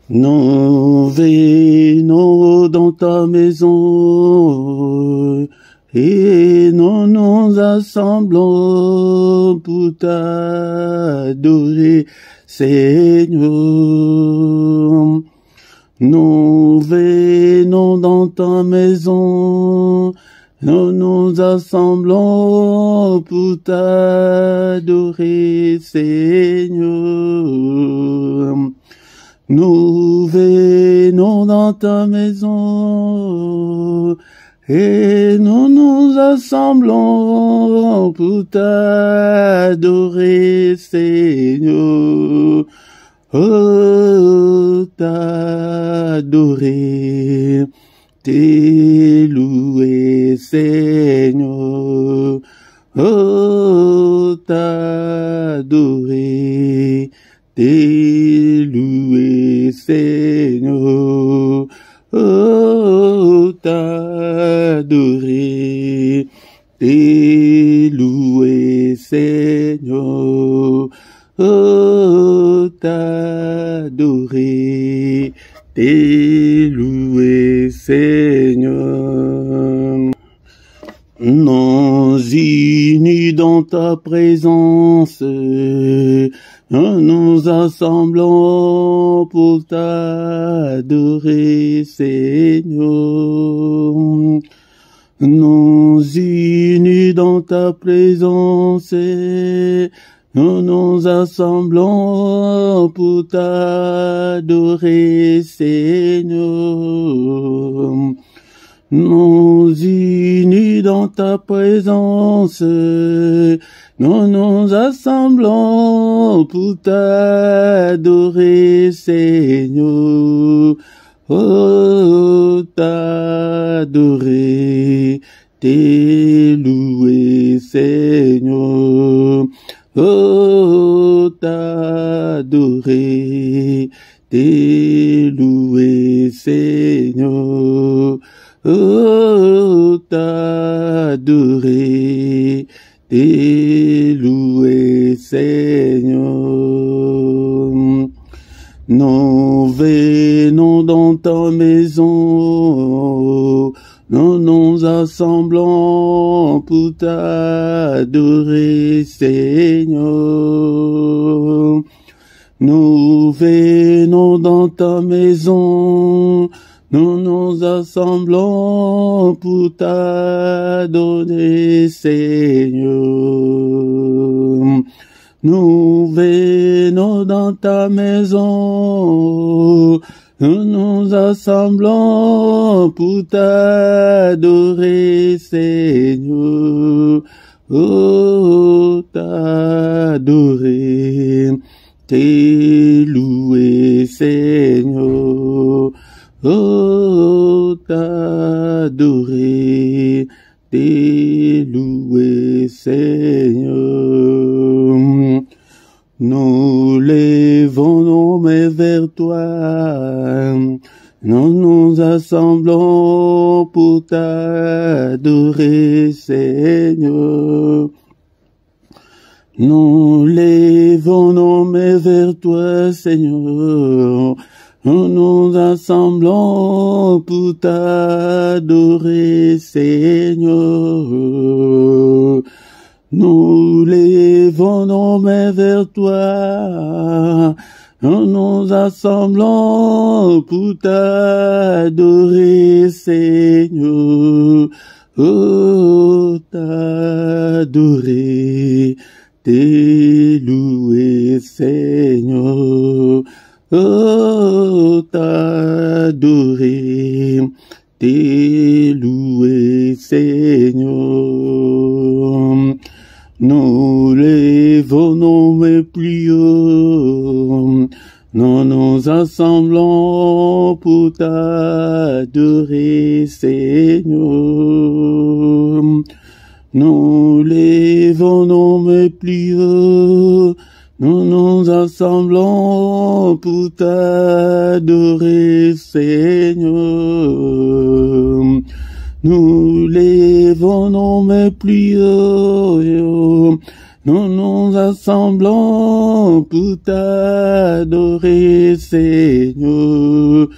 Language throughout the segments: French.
Nous venons dans ta maison et nous nous assemblons pour t'adorer, Seigneur. Nous venons dans ta maison, nous nous assemblons pour t'adorer, Seigneur. Nous venons dans ta maison et nous nous assemblons pour t'adorer, Seigneur. Oh, t'adorer, t'élouer, Seigneur. Oh, t'adorer, t'élouer, Seigneur. Oh, t'adorer, t'élouer, Seigneur. Oh, t'adorer, t'élouer, Seigneur. Nous unis dans ta présence, nous nous assemblons pour t'adorer, Seigneur. Nous unis dans ta présence, nous nous assemblons pour t'adorer, Seigneur. Nous unis dans ta présence, nous nous assemblons pour t'adorer, Seigneur. Oh, t'adorer, t'élouer, Seigneur. Oh, t'adorer, t'élouer, Seigneur. Oh, t'adorer, t'élouer, Seigneur. Nous venons dans ta maison, nous nous assemblons pour t'adorer, Seigneur. Nous venons dans ta maison, nous nous assemblons pour t'adorer, Seigneur. Nous venons dans ta maison, nous nous assemblons pour t'adorer, Seigneur. Oh, t'adorer, t'élouer, Seigneur. Oh, t'adorer, t'élouer, Seigneur. Nous levons nos mains vers toi, nous nous assemblons pour t'adorer, Seigneur. Nous levons nos mains vers toi, Seigneur. Nous nous assemblons pour t'adorer, Seigneur. Nous levons nos mains vers toi. Nous nous assemblons pour t'adorer, Seigneur. Oh, t'adorer, t'élouer, Seigneur. Oh, t'adorer, t'élouer, Seigneur. Nous levons nos mains plus haut, nous nous assemblons pour t'adorer, Seigneur. Nous levons nos mains plus haut, nous nous assemblons pour t'adorer, Seigneur. Nous levons nos mains plus haut, nous nous assemblons pour t'adorer, Seigneur.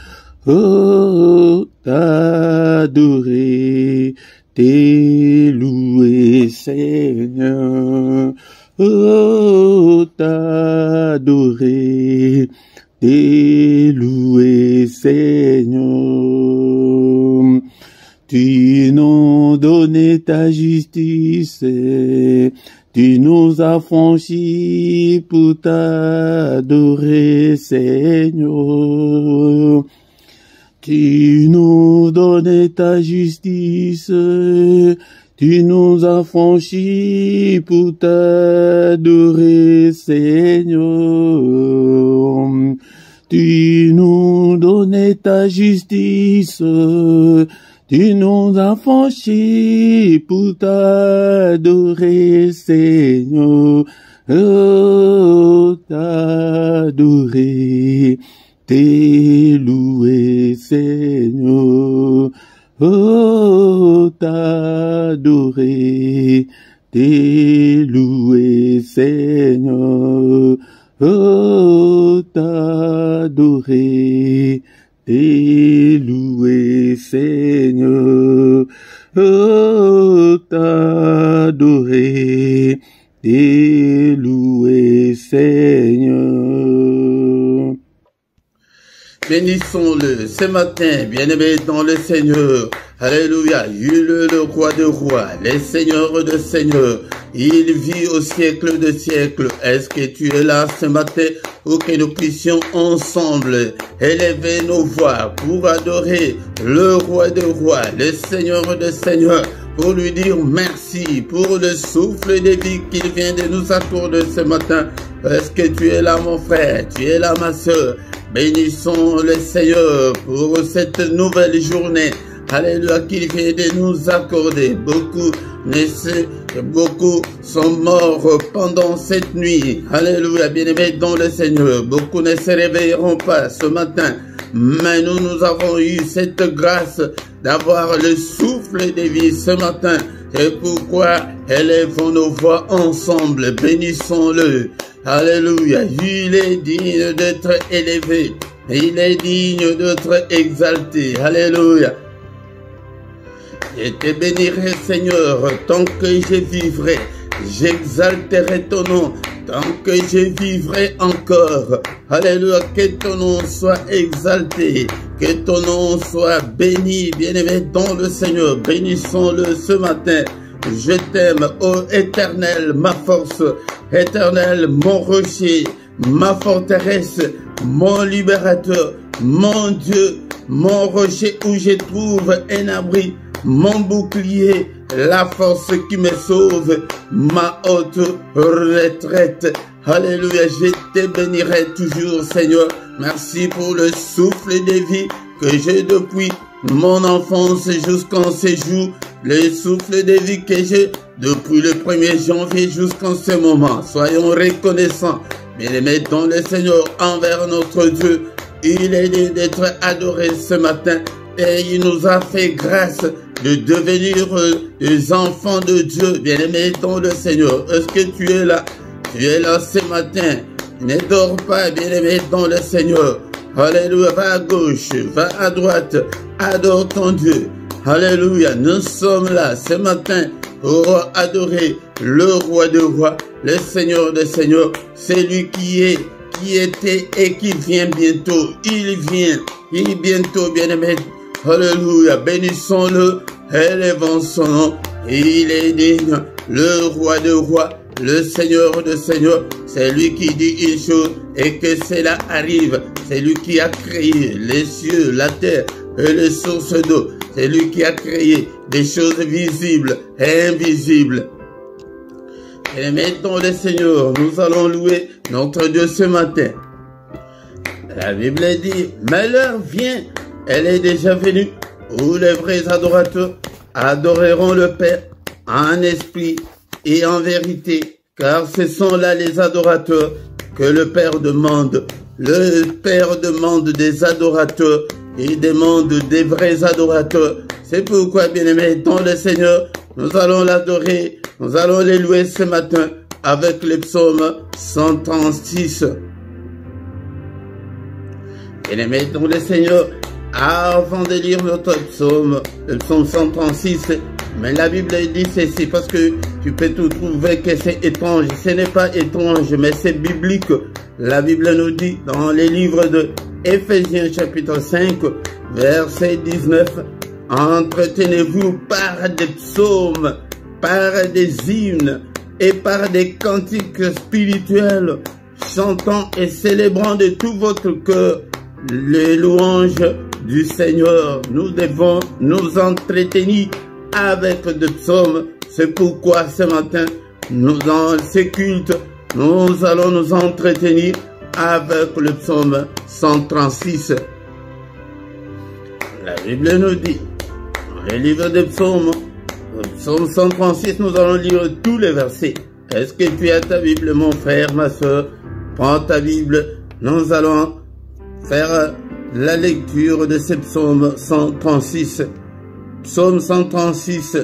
Oh, t'adorer, louer, Seigneur. Oh, t'adorer, louer, Seigneur. Tu nous donnes ta justice, tu nous as franchis pour t'adorer, Seigneur. Tu nous donnes ta justice, tu nous as franchis pour t'adorer, Seigneur. Tu nous donnes ta justice, tu nous as franchis pour t'adorer, Seigneur. Oh, t'adorer, louer, Seigneur. Oh, t'adorer, louer, Seigneur. Oh, t'adorer, louer, Seigneur. Oh, t'adorer, louer, Seigneur. Bénissons-le ce matin, bien-aimé dans le Seigneur. Alléluia, il est le roi de rois, le Seigneur de seigneurs. Il vit au siècle de siècles. Est-ce que tu es là ce matin pour que nous puissions ensemble élever nos voix pour adorer le roi de rois, le Seigneur de seigneurs, pour lui dire merci pour le souffle de vie qu'il vient de nous accorder ce matin. Est-ce que tu es là, mon frère? Tu es là, ma soeur? Bénissons le Seigneur pour cette nouvelle journée. Alléluia, qu'il vient de nous accorder. Beaucoup sont morts pendant cette nuit. Alléluia, bien-aimés dans le Seigneur. Beaucoup ne se réveilleront pas ce matin. Mais nous avons eu cette grâce d'avoir le souffle de vie ce matin. C'est pourquoi élevons nos voix ensemble. Bénissons-le. Alléluia. Il est digne d'être élevé. Il est digne d'être exalté. Alléluia. Je te bénirai, Seigneur, tant que je vivrai. J'exalterai ton nom tant que je vivrai encore. Alléluia, que ton nom soit exalté, que ton nom soit béni, bien-aimé dans le Seigneur. Bénissons-le ce matin. Je t'aime, ô Éternel, ma force, Éternel, mon rocher, ma forteresse, mon libérateur, mon Dieu, mon rocher où je trouve un abri, mon bouclier, la force qui me sauve, ma haute retraite. Alléluia, je te bénirai toujours, Seigneur. Merci pour le souffle de vie que j'ai depuis mon enfance jusqu'en ce jour. Le souffle de vie que j'ai depuis le 1er janvier jusqu'en ce moment. Soyons reconnaissants, bien-aimés dans le Seigneur, envers notre Dieu. Il est digne d'être adoré ce matin et il nous a fait grâce de devenir des enfants de Dieu, bien-aimés dans le Seigneur. Est-ce que tu es là? Tu es là ce matin. Ne dors pas, bien-aimé dans le Seigneur. Alléluia, va à gauche, va à droite, adore ton Dieu. Alléluia, nous sommes là ce matin pour adorer le roi de rois, le Seigneur des seigneurs, celui qui est, qui était et qui vient bientôt. Il vient bientôt, bien-aimé. Alléluia, bénissons-le, élevons son nom. Il est digne, le roi de rois, le Seigneur de seigneurs. C'est lui qui dit une chose et que cela arrive. C'est lui qui a créé les cieux, la terre et les sources d'eau. C'est lui qui a créé des choses visibles et invisibles. Et mettons le Seigneur, nous allons louer notre Dieu ce matin. La Bible dit, mais l'heure vient, elle est déjà venue, où les vrais adorateurs adoreront le Père en esprit et en vérité, car ce sont là les adorateurs que le Père demande. Le Père demande des adorateurs, il demande des vrais adorateurs. C'est pourquoi, bien-aimés, dans le Seigneur, nous allons l'adorer, nous allons les louer ce matin. avec le psaume 136. Bien-aimés dans le Seigneur, avant de lire notre psaume, le psaume 136, mais la Bible dit ceci, parce que tu peux tout trouver que c'est étrange. Ce n'est pas étrange, mais c'est biblique. La Bible nous dit dans les livres de Éphésiens chapitre 5, verset 19, « Entretenez-vous par des psaumes, par des hymnes et par des cantiques spirituels, chantant et célébrant de tout votre cœur les louanges du Seigneur. » Nous devons nous entretenir avec des psaumes. C'est pourquoi ce matin, dans ces cultes, nous allons nous entretenir avec le psaume 136. La Bible nous dit, dans le livre des psaumes, le psaume 136, nous allons lire tous les versets. Est-ce que tu as ta Bible, mon frère, ma soeur? Prends ta Bible, nous allons faire la lecture de ce psaume 136. Psaume 136,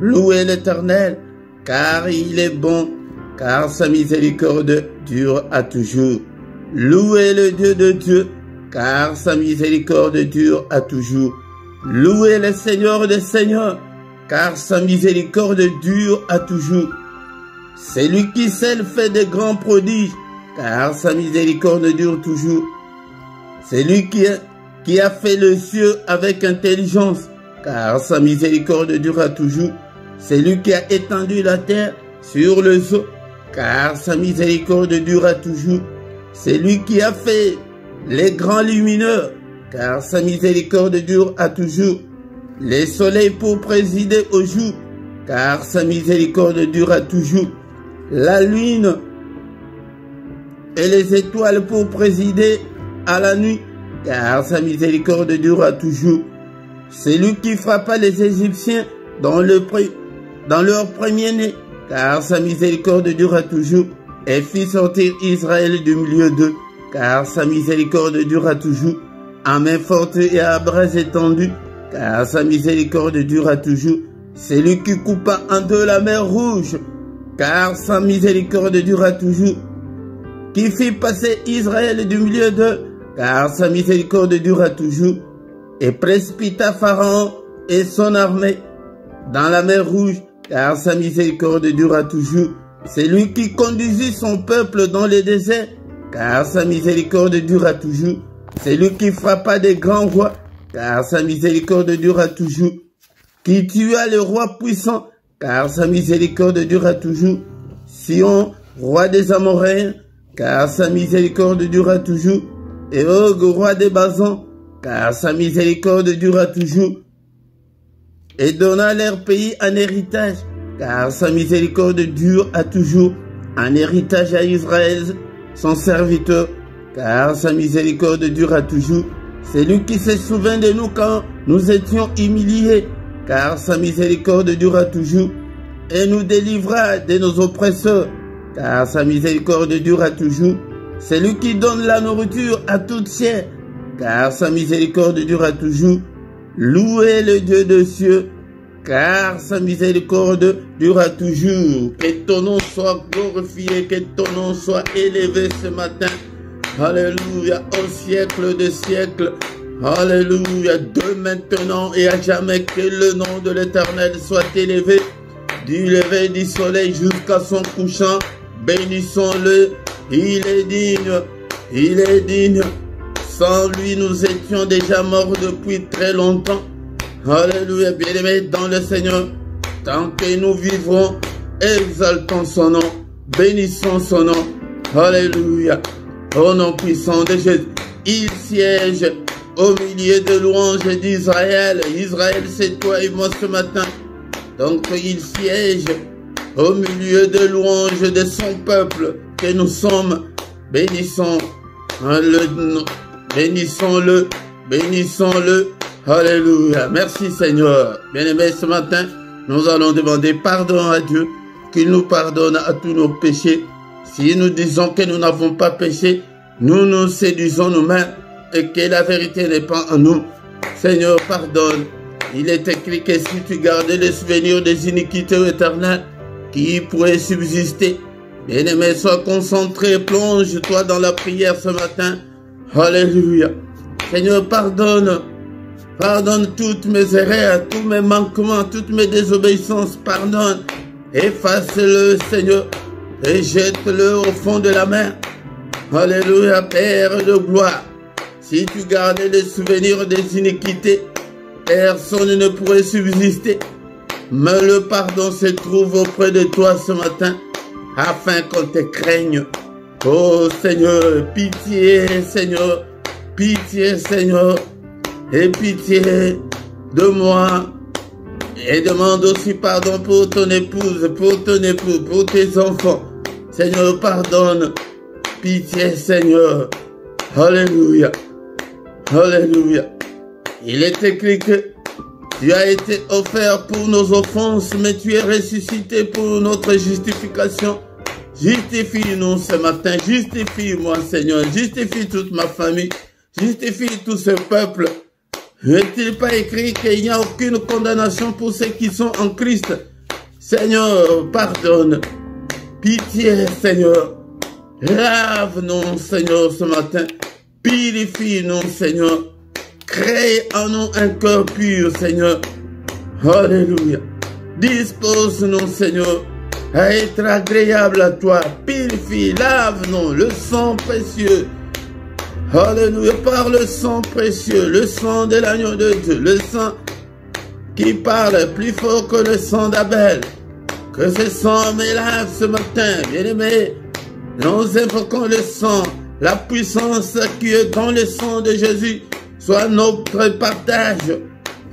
louez l'Éternel, car il est bon, car sa miséricorde dure à toujours. Louez le Dieu de Dieu, car sa miséricorde dure à toujours. Louez le Seigneur des Seigneurs, car sa miséricorde dure à toujours. C'est lui qui seul fait de grands prodiges, car sa miséricorde dure toujours. C'est lui qui a fait le ciel avec intelligence, car sa miséricorde durera toujours. C'est lui qui a étendu la terre sur le eaux, car sa miséricorde durera toujours. C'est lui qui a fait les grands lumineux, car sa miséricorde dure à toujours. Les soleils pour présider au jour, car sa miséricorde durera toujours. La lune et les étoiles pour présider à la nuit, car sa miséricorde durera toujours. C'est lui qui frappa les Égyptiens dans leur premier-né, car sa miséricorde durera toujours, et fit sortir Israël du milieu d'eux, car sa miséricorde durera toujours, à main forte et à bras étendus, car sa miséricorde durera toujours. C'est lui qui coupa en deux la mer Rouge, car sa miséricorde durera toujours, qui fit passer Israël du milieu d'eux, car sa miséricorde durera toujours, et précipita Pharaon et son armée dans la mer Rouge, car sa miséricorde durera toujours. C'est lui qui conduisit son peuple dans les déserts, car sa miséricorde durera toujours. C'est lui qui frappa des grands rois, car sa miséricorde durera toujours. Qui tua le roi puissant, car sa miséricorde durera toujours. Sion, roi des Amoréens, car sa miséricorde durera toujours. Et Og, roi des Basans, car sa miséricorde durera toujours. Et donna leur pays en héritage, car sa miséricorde dure à toujours. Un héritage à Israël, son serviteur, car sa miséricorde dure à toujours. C'est lui qui se souvint de nous quand nous étions humiliés, car sa miséricorde durera toujours. Et nous délivra de nos oppresseurs, car sa miséricorde durera toujours. C'est lui qui donne la nourriture à toute chair, car sa miséricorde durera toujours. Louez le Dieu des cieux, car sa miséricorde durera toujours. Que ton nom soit glorifié, que ton nom soit élevé ce matin. Alléluia, au siècle des siècles. Alléluia, de maintenant et à jamais, que le nom de l'Éternel soit élevé. Du lever du soleil jusqu'à son couchant, bénissons-le. Il est digne, il est digne. Sans lui, nous étions déjà morts depuis très longtemps. Alléluia, bien-aimés dans le Seigneur. Tant que nous vivrons, exaltons son nom, bénissons son nom. Alléluia. Au nom puissant de Jésus, il siège au milieu de louanges d'Israël. Israël, c'est toi et moi ce matin. Donc il siège au milieu de louanges de son peuple que nous sommes. Bénissons-le, bénissons-le, bénissons-le. Alléluia. Merci Seigneur. Bien-aimés, ce matin, nous allons demander pardon à Dieu, qu'il nous pardonne à tous nos péchés. Si nous disons que nous n'avons pas péché, nous nous séduisons nous-mêmes et que la vérité n'est pas en nous. Seigneur, pardonne. Il est écrit que si tu gardais les souvenirs des iniquités éternelles qui pourraient subsister, Bien-aimé, sois concentré, plonge-toi dans la prière ce matin. Alléluia. Seigneur, pardonne. Pardonne toutes mes erreurs, tous mes manquements, toutes mes désobéissances. Pardonne. Efface-le, Seigneur, et jette-le au fond de la mer. Alléluia, Père de gloire. Si tu gardais les souvenirs des iniquités, personne ne pourrait subsister. Mais le pardon se trouve auprès de toi ce matin, afin qu'on te craigne. Oh Seigneur, pitié Seigneur, pitié Seigneur, et pitié de moi. Et demande aussi pardon pour ton épouse, pour ton époux, pour tes enfants. Seigneur, pardonne. Pitié Seigneur. Alléluia. Alléluia. Il est écrit que tu as été offert pour nos offenses, mais tu es ressuscité pour notre justification. Justifie-nous ce matin. Justifie-moi, Seigneur. Justifie toute ma famille. Justifie tout ce peuple. N'est-il pas écrit qu'il n'y a aucune condamnation pour ceux qui sont en Christ? Seigneur, pardonne. Pitié, Seigneur. Lave-nous, Seigneur, ce matin. Purifie-nous, Seigneur. Crée en nous un cœur pur, Seigneur. Alléluia. Dispose-nous, Seigneur, à être agréable à toi. Purifie, lave-nous, le sang précieux. Alléluia, par le sang précieux, le sang de l'agneau de Dieu, le sang qui parle plus fort que le sang d'Abel. Que ce sang me lave ce matin, bien-aimé. Nous invoquons le sang, la puissance qui est dans le sang de Jésus, soit notre partage.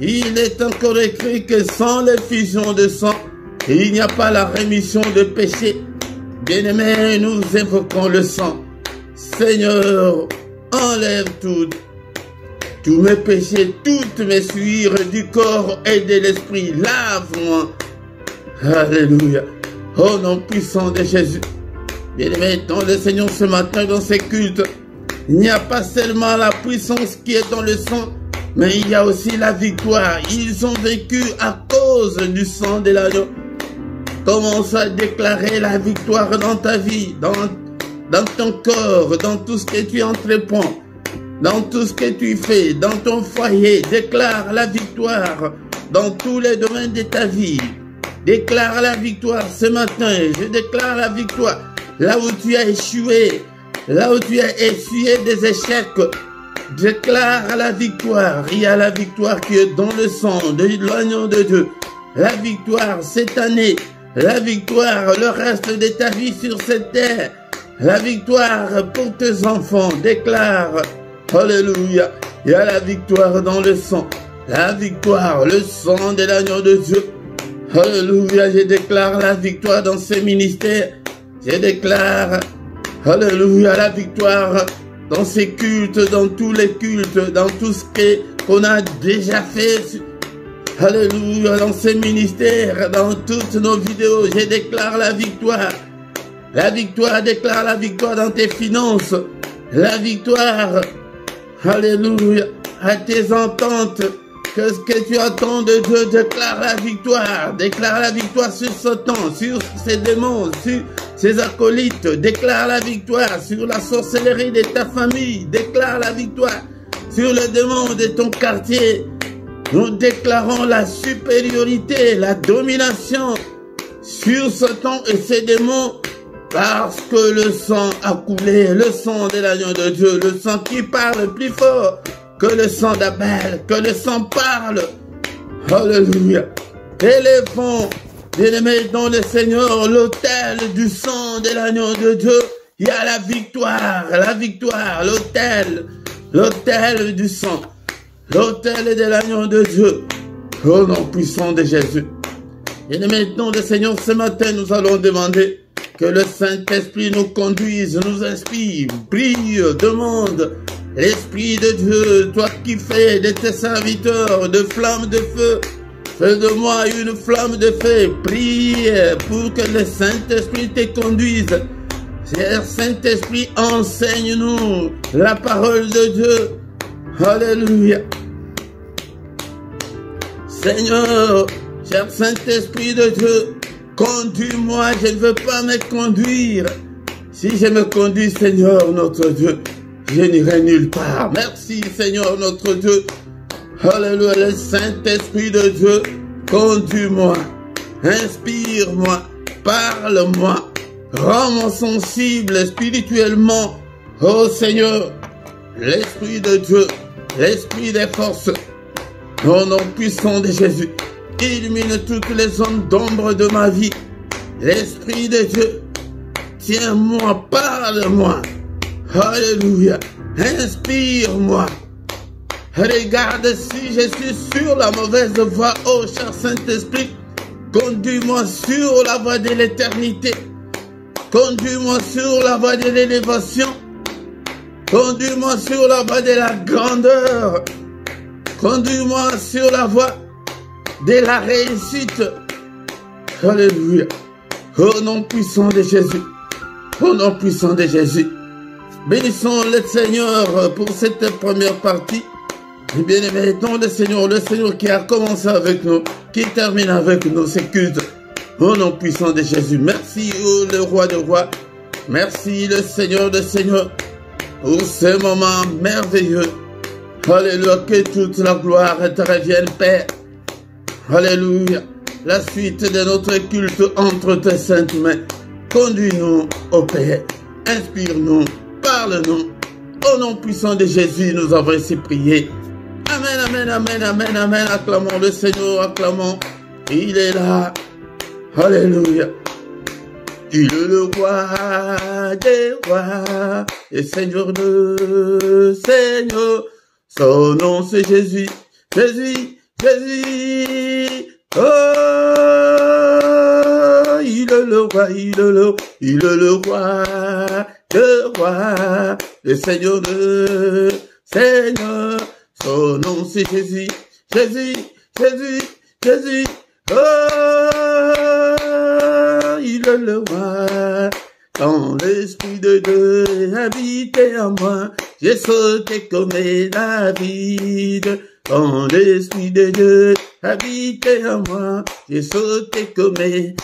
Il est encore écrit que sans l'effusion de sang, il n'y a pas la rémission de péché. Bien-aimé, nous invoquons le sang. Seigneur, enlève tous mes péchés, toutes mes souillures du corps et de l'esprit. Lave-moi. Alléluia. Au nom puissant de Jésus. Bien-aimé, dans le Seigneur ce matin, dans ces cultes, il n'y a pas seulement la puissance qui est dans le sang, mais il y a aussi la victoire. Ils ont vécu à cause du sang de l'agneau. Commence à déclarer la victoire dans ta vie, dans ton corps, dans tout ce que tu entreprends, dans tout ce que tu fais, dans ton foyer. Déclare la victoire dans tous les domaines de ta vie. Déclare la victoire ce matin. Je déclare la victoire. Là où tu as échoué, là où tu as essuyé des échecs, déclare la victoire. Il y a la victoire qui est dans le sang de l'agneau de Dieu. La victoire cette année, la victoire le reste de ta vie sur cette terre. La victoire pour tes enfants, déclare. Alléluia. Il y a la victoire dans le sang. La victoire, le sang de l'agneau de Dieu. Alléluia. Je déclare la victoire dans ces ministères. Je déclare, alléluia, la victoire dans ces cultes, dans tous les cultes, dans tout ce qu'on a déjà fait. Alléluia, dans ces ministères, dans toutes nos vidéos, je déclare la victoire. La victoire, déclare la victoire dans tes finances. La victoire, alléluia, à tes ententes. Que ce que tu attends de Dieu, déclare la victoire. Déclare la victoire sur Satan, sur ses démons, sur ses acolytes. Déclare la victoire sur la sorcellerie de ta famille. Déclare la victoire sur le démon de ton quartier. Nous déclarons la supériorité, la domination sur Satan et ses démons. Parce que le sang a coulé, le sang de l'agneau de Dieu, le sang qui parle plus fort que le sang d'Abel, que le sang parle. Alléluia. Élevons, bien-aimés, dans le Seigneur, l'autel du sang de l'agneau de Dieu. Il y a la victoire, l'autel du sang, l'autel de l'agneau de Dieu. Au nom puissant de Jésus. Bien-aimés, dans le Seigneur, ce matin, nous allons demander que le Saint-Esprit nous conduise, nous inspire, prie, demande. L'Esprit de Dieu, toi qui fais de tes serviteurs de flammes de feu, fais de moi une flamme de feu. Prie pour que le Saint-Esprit te conduise. Cher Saint-Esprit, enseigne-nous la parole de Dieu. Alléluia. Seigneur, cher Saint-Esprit de Dieu, Conduis-moi, je ne veux pas me conduire. Si je me conduis, Seigneur notre Dieu, je n'irai nulle part. Merci, Seigneur notre Dieu. Alléluia, le Saint-Esprit de Dieu, conduis-moi, inspire-moi, parle-moi, rends-moi sensible spirituellement. Oh Seigneur, l'Esprit de Dieu, l'Esprit des forces, au nom puissant de Jésus, illumine toutes les zones d'ombre de ma vie. L'Esprit de Dieu, tiens-moi, parle-moi. Alléluia, inspire-moi. Regarde si je suis sur la mauvaise voie, oh cher Saint-Esprit, conduis-moi sur la voie de l'éternité, conduis-moi sur la voie de l'élévation, conduis-moi sur la voie de la grandeur, conduis-moi sur la voie de la réussite. Alléluia, au nom puissant de Jésus, au nom puissant de Jésus. Bénissons le Seigneur pour cette première partie. Bien-aimé, dans le Seigneur qui a commencé avec nous, qui termine avec nous, s'écoute. Au nom puissant de Jésus. Merci, oh, le roi de rois. Merci, le Seigneur de seigneurs, pour ce moment merveilleux. Alléluia, que toute la gloire te revienne, Père. Alléluia, la suite de notre culte entre tes saintes mains. Conduis-nous, ô Père. Inspire-nous, parle-nous. Au nom puissant de Jésus, nous avons ainsi prié. Amen, amen, amen, amen, amen. Acclamons le Seigneur, acclamons. Il est là. Alléluia. Il est le roi des rois et Seigneur de Seigneur. Son nom c'est Jésus, Jésus, Jésus. Oh, il est le roi, il est le roi de roi et Seigneur de Seigneur. Son nom c'est Jésus, Jésus, Jésus, Jésus. Oh, il est le roi. Quand l'Esprit de Dieu habitait en moi, j'ai sauté comme David. Quand l'Esprit de Dieu habitait en moi, j'ai sauté comme David.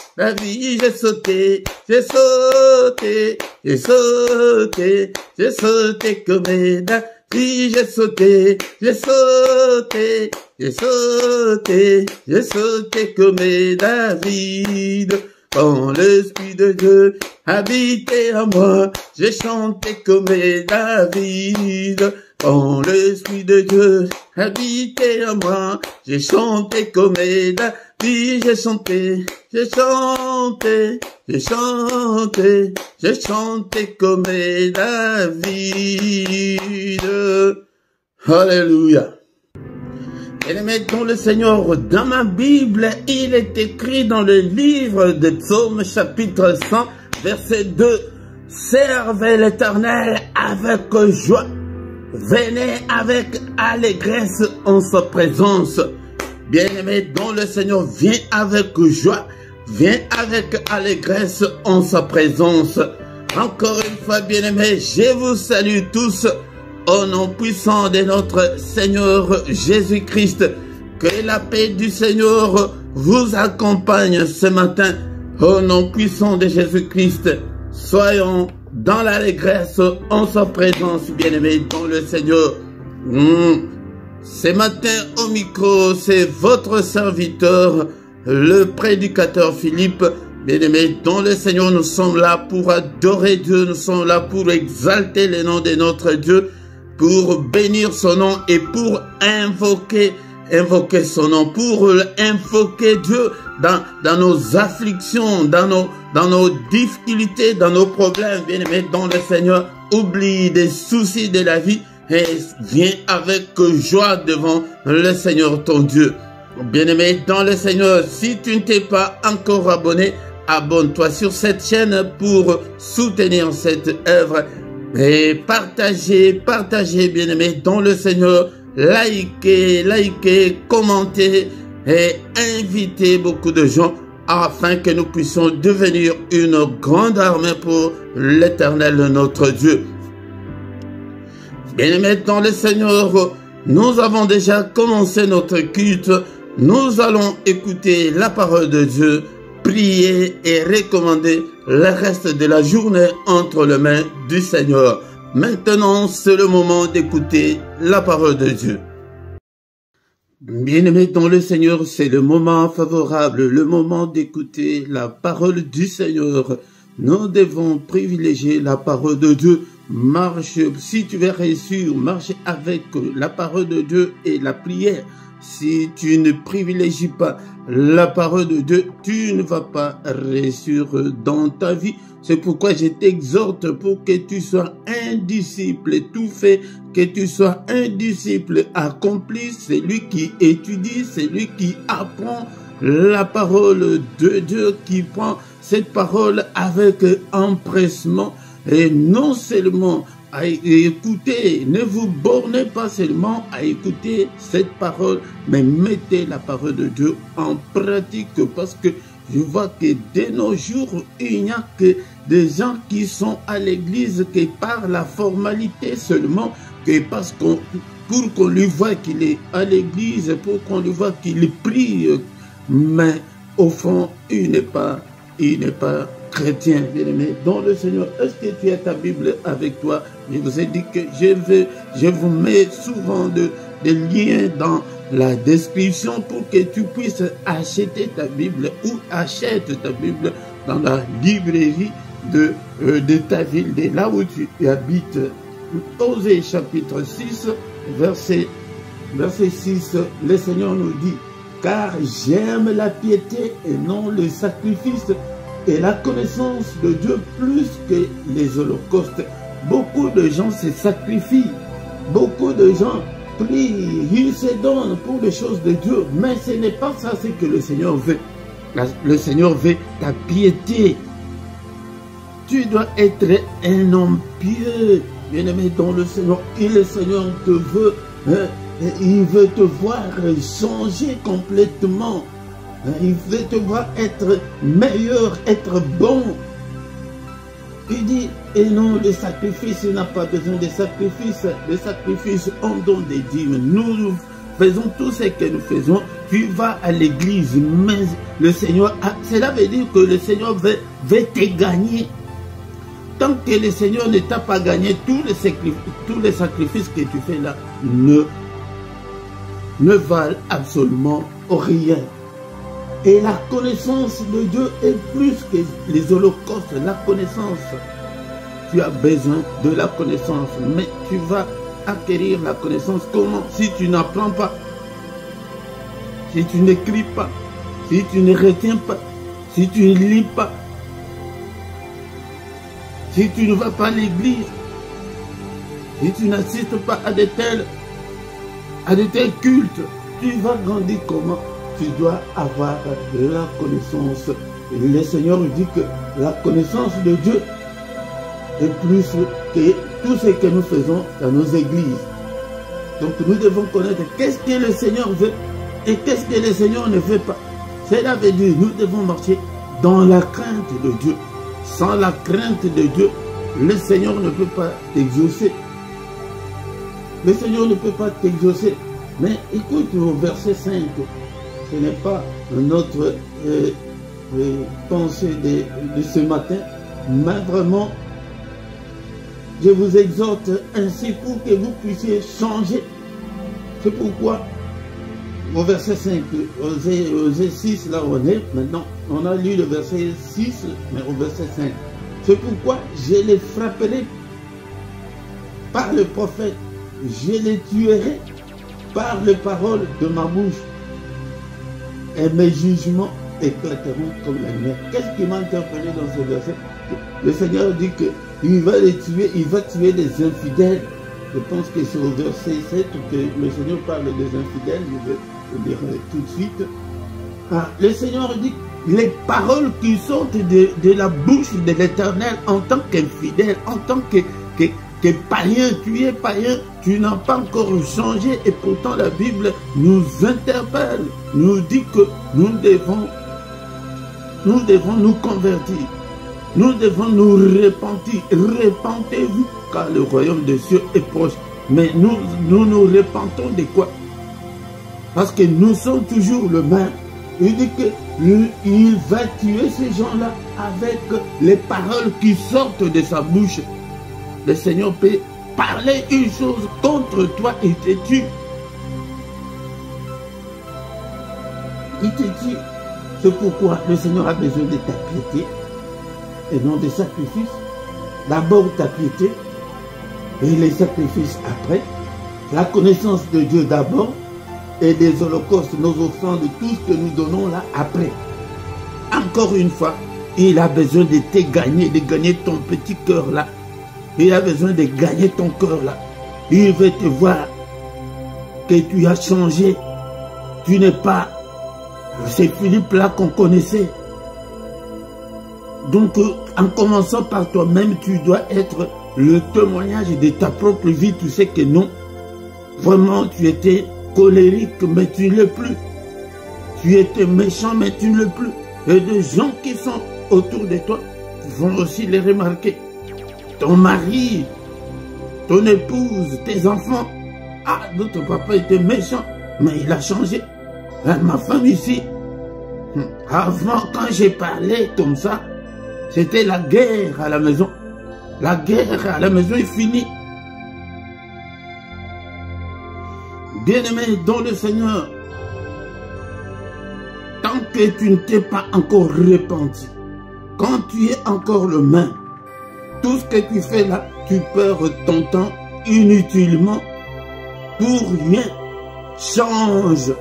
J'ai sauté, j'ai sauté, j'ai sauté, j'ai sauté comme David. J'ai sauté, j'ai sauté, j'ai sauté, j'ai sauté comme David. Quand l'Esprit de Dieu habitait en moi, j'ai chanté comme David. Quand l'Esprit de Dieu habitait en moi, j'ai chanté comme David. J'ai chanté, j'ai chanté, j'ai chanté, j'ai chanté comme David. Alléluia. Bien-aimés dans le Seigneur, dans ma Bible, il est écrit dans le livre de Psaume chapitre 100, verset 2, « Servez l'Éternel avec joie, venez avec allégresse en sa présence. » Bien-aimé dans le Seigneur, viens avec joie, viens avec allégresse en sa présence. Encore une fois, bien-aimés, je vous salue tous. Au nom puissant de notre Seigneur Jésus-Christ, que la paix du Seigneur vous accompagne ce matin. Au nom puissant de Jésus-Christ, soyons dans l'allégresse en sa présence, bien-aimés dans le Seigneur. Ce matin au micro, c'est votre serviteur, le prédicateur Philippe. Bien-aimés dans le Seigneur, nous sommes là pour adorer Dieu, nous sommes là pour exalter le nom de notre Dieu, pour bénir son nom et pour invoquer son nom, pour invoquer Dieu dans nos afflictions, dans nos difficultés, dans nos problèmes. Bien-aimés dans le Seigneur, oublie des soucis de la vie et viens avec joie devant le Seigneur ton Dieu. Bien-aimé dans le Seigneur, si tu ne t'es pas encore abonné, abonne-toi sur cette chaîne pour soutenir cette œuvre. Et partagez, bien-aimés dans le Seigneur, likez, commentez et invitez beaucoup de gens afin que nous puissions devenir une grande armée pour l'Éternel notre Dieu. Bien-aimés dans le Seigneur, nous avons déjà commencé notre culte. Nous allons écouter la parole de Dieu prier et recommander le reste de la journée entre les mains du Seigneur. Maintenant, c'est le moment d'écouter la parole de Dieu. Bien-aimés dans le Seigneur, c'est le moment favorable, le moment d'écouter la parole du Seigneur. Nous devons privilégier la parole de Dieu. Marche, si tu veux réussir, marche avec la parole de Dieu et la prière. Si tu ne privilégies pas la parole de Dieu, tu ne vas pas réussir dans ta vie. C'est pourquoi je t'exhorte pour que tu sois un disciple. Tout fait que tu sois un disciple accompli. C'est lui qui étudie, c'est lui qui apprend la parole de Dieu, qui prend cette parole avec empressement. Et non seulement à écouter, ne vous bornez pas seulement à écouter cette parole, mais mettez la parole de Dieu en pratique, parce que je vois que de nos jours, il n'y a que des gens qui sont à l'église que par la formalité seulement, que parce qu'on, pour qu'on lui voit qu'il est à l'église, pour qu'on lui voit qu'il prie, mais au fond, il n'est pas chrétien, bien-aimé, dans le Seigneur. Est-ce que tu as ta Bible avec toi? Je vous ai dit que je vous mets souvent des liens dans la description pour que tu puisses acheter ta Bible ou achète ta Bible dans la librairie de ta ville, de là où tu habites. Osée chapitre 6, verset 6, le Seigneur nous dit: car j'aime la piété et non le sacrifice, et la connaissance de Dieu plus que les holocaustes. Beaucoup de gens se sacrifient, beaucoup de gens prient, ils se donnent pour les choses de Dieu, mais ce n'est pas ça ce que le Seigneur veut. Le Seigneur veut ta piété. Tu dois être un homme pieux, bien-aimé dans le Seigneur, et le Seigneur te veut, il veut te voir changer complètement. Il veut te voir être meilleur, être bon. Il dit, et non, le sacrifice, il n'a pas besoin de sacrifice. Le sacrifice, on donne des dîmes. Nous faisons tout ce que nous faisons. Tu vas à l'église, mais le Seigneur, cela veut dire que le Seigneur veut te gagner. Tant que le Seigneur ne t'a pas gagné, tous les sacrifices que tu fais là ne valent absolument rien. Et la connaissance de Dieu est plus que les holocaustes. La connaissance, tu as besoin de la connaissance. Mais tu vas acquérir la connaissance comment? Si tu n'apprends pas, si tu n'écris pas, si tu ne retiens pas, si tu ne lis pas, si tu ne vas pas à l'église, si tu n'assistes pas à de tels cultes, tu vas grandir comment? Tu dois avoir la connaissance. Et le Seigneur dit que la connaissance de Dieu est plus que tout ce que nous faisons dans nos églises. Donc nous devons connaître qu'est-ce que le Seigneur veut et qu'est-ce que le Seigneur ne veut pas. Cela veut dire que nous devons marcher dans la crainte de Dieu. Sans la crainte de Dieu, le Seigneur ne peut pas t'exaucer. Le Seigneur ne peut pas t'exaucer. Mais écoute au verset 5. Ce n'est pas notre pensée de ce matin, mais vraiment, je vous exhorte ainsi pour que vous puissiez changer. C'est pourquoi, au verset 5, Osée 6, là on est, maintenant, on a lu le verset 6, mais au verset 5. C'est pourquoi je les frapperai par le prophète, je les tuerai par les paroles de ma bouche. Et mes jugements éclateront comme la lumière. Qu'est-ce qui m'a interpellé dans ce verset? Le Seigneur dit qu'il va les tuer, il va tuer les infidèles. Je pense que c'est au verset 7 que le Seigneur parle des infidèles. Je vais le dire tout de suite. Le Seigneur dit les paroles qui sortent de la bouche de l'Éternel en tant qu'infidèle, en tant que païen, tu es païen, tu n'as pas encore changé, et pourtant la Bible nous interpelle, nous dit que nous devons nous convertir, nous devons nous repentir. Repentez-vous car le royaume des cieux est proche. Mais nous repentons de quoi? Parce que nous sommes toujours le même. Il dit que il va tuer ces gens-là avec les paroles qui sortent de sa bouche. Le Seigneur peut parler une chose contre toi et te tue. Il te tue. C'est pourquoi le Seigneur a besoin de ta piété et non des sacrifices. D'abord ta piété et les sacrifices après. La connaissance de Dieu d'abord et des holocaustes, nos offrandes, tout ce que nous donnons là après. Encore une fois, il a besoin de te gagner, de gagner ton petit cœur là. Il a besoin de gagner ton cœur là. Il veut te voir que tu as changé. Tu n'es pas c'est Philippe là qu'on connaissait. Donc en commençant par toi-même, tu dois être le témoignage de ta propre vie. Tu sais que non, vraiment tu étais colérique mais tu ne l'es plus. Tu étais méchant mais tu ne l'es plus. Et des gens qui sont autour de toi vont aussi les remarquer. Ton mari, ton épouse, tes enfants. Ah, notre papa était méchant, mais il a changé. Ma femme ici, avant quand j'ai parlé comme ça, c'était la guerre à la maison. La guerre à la maison est finie. Bien-aimé dans le Seigneur, tant que tu ne t'es pas encore repenti, quand tu es encore le même, tout ce que tu fais là, tu perds ton temps inutilement pour rien. Change.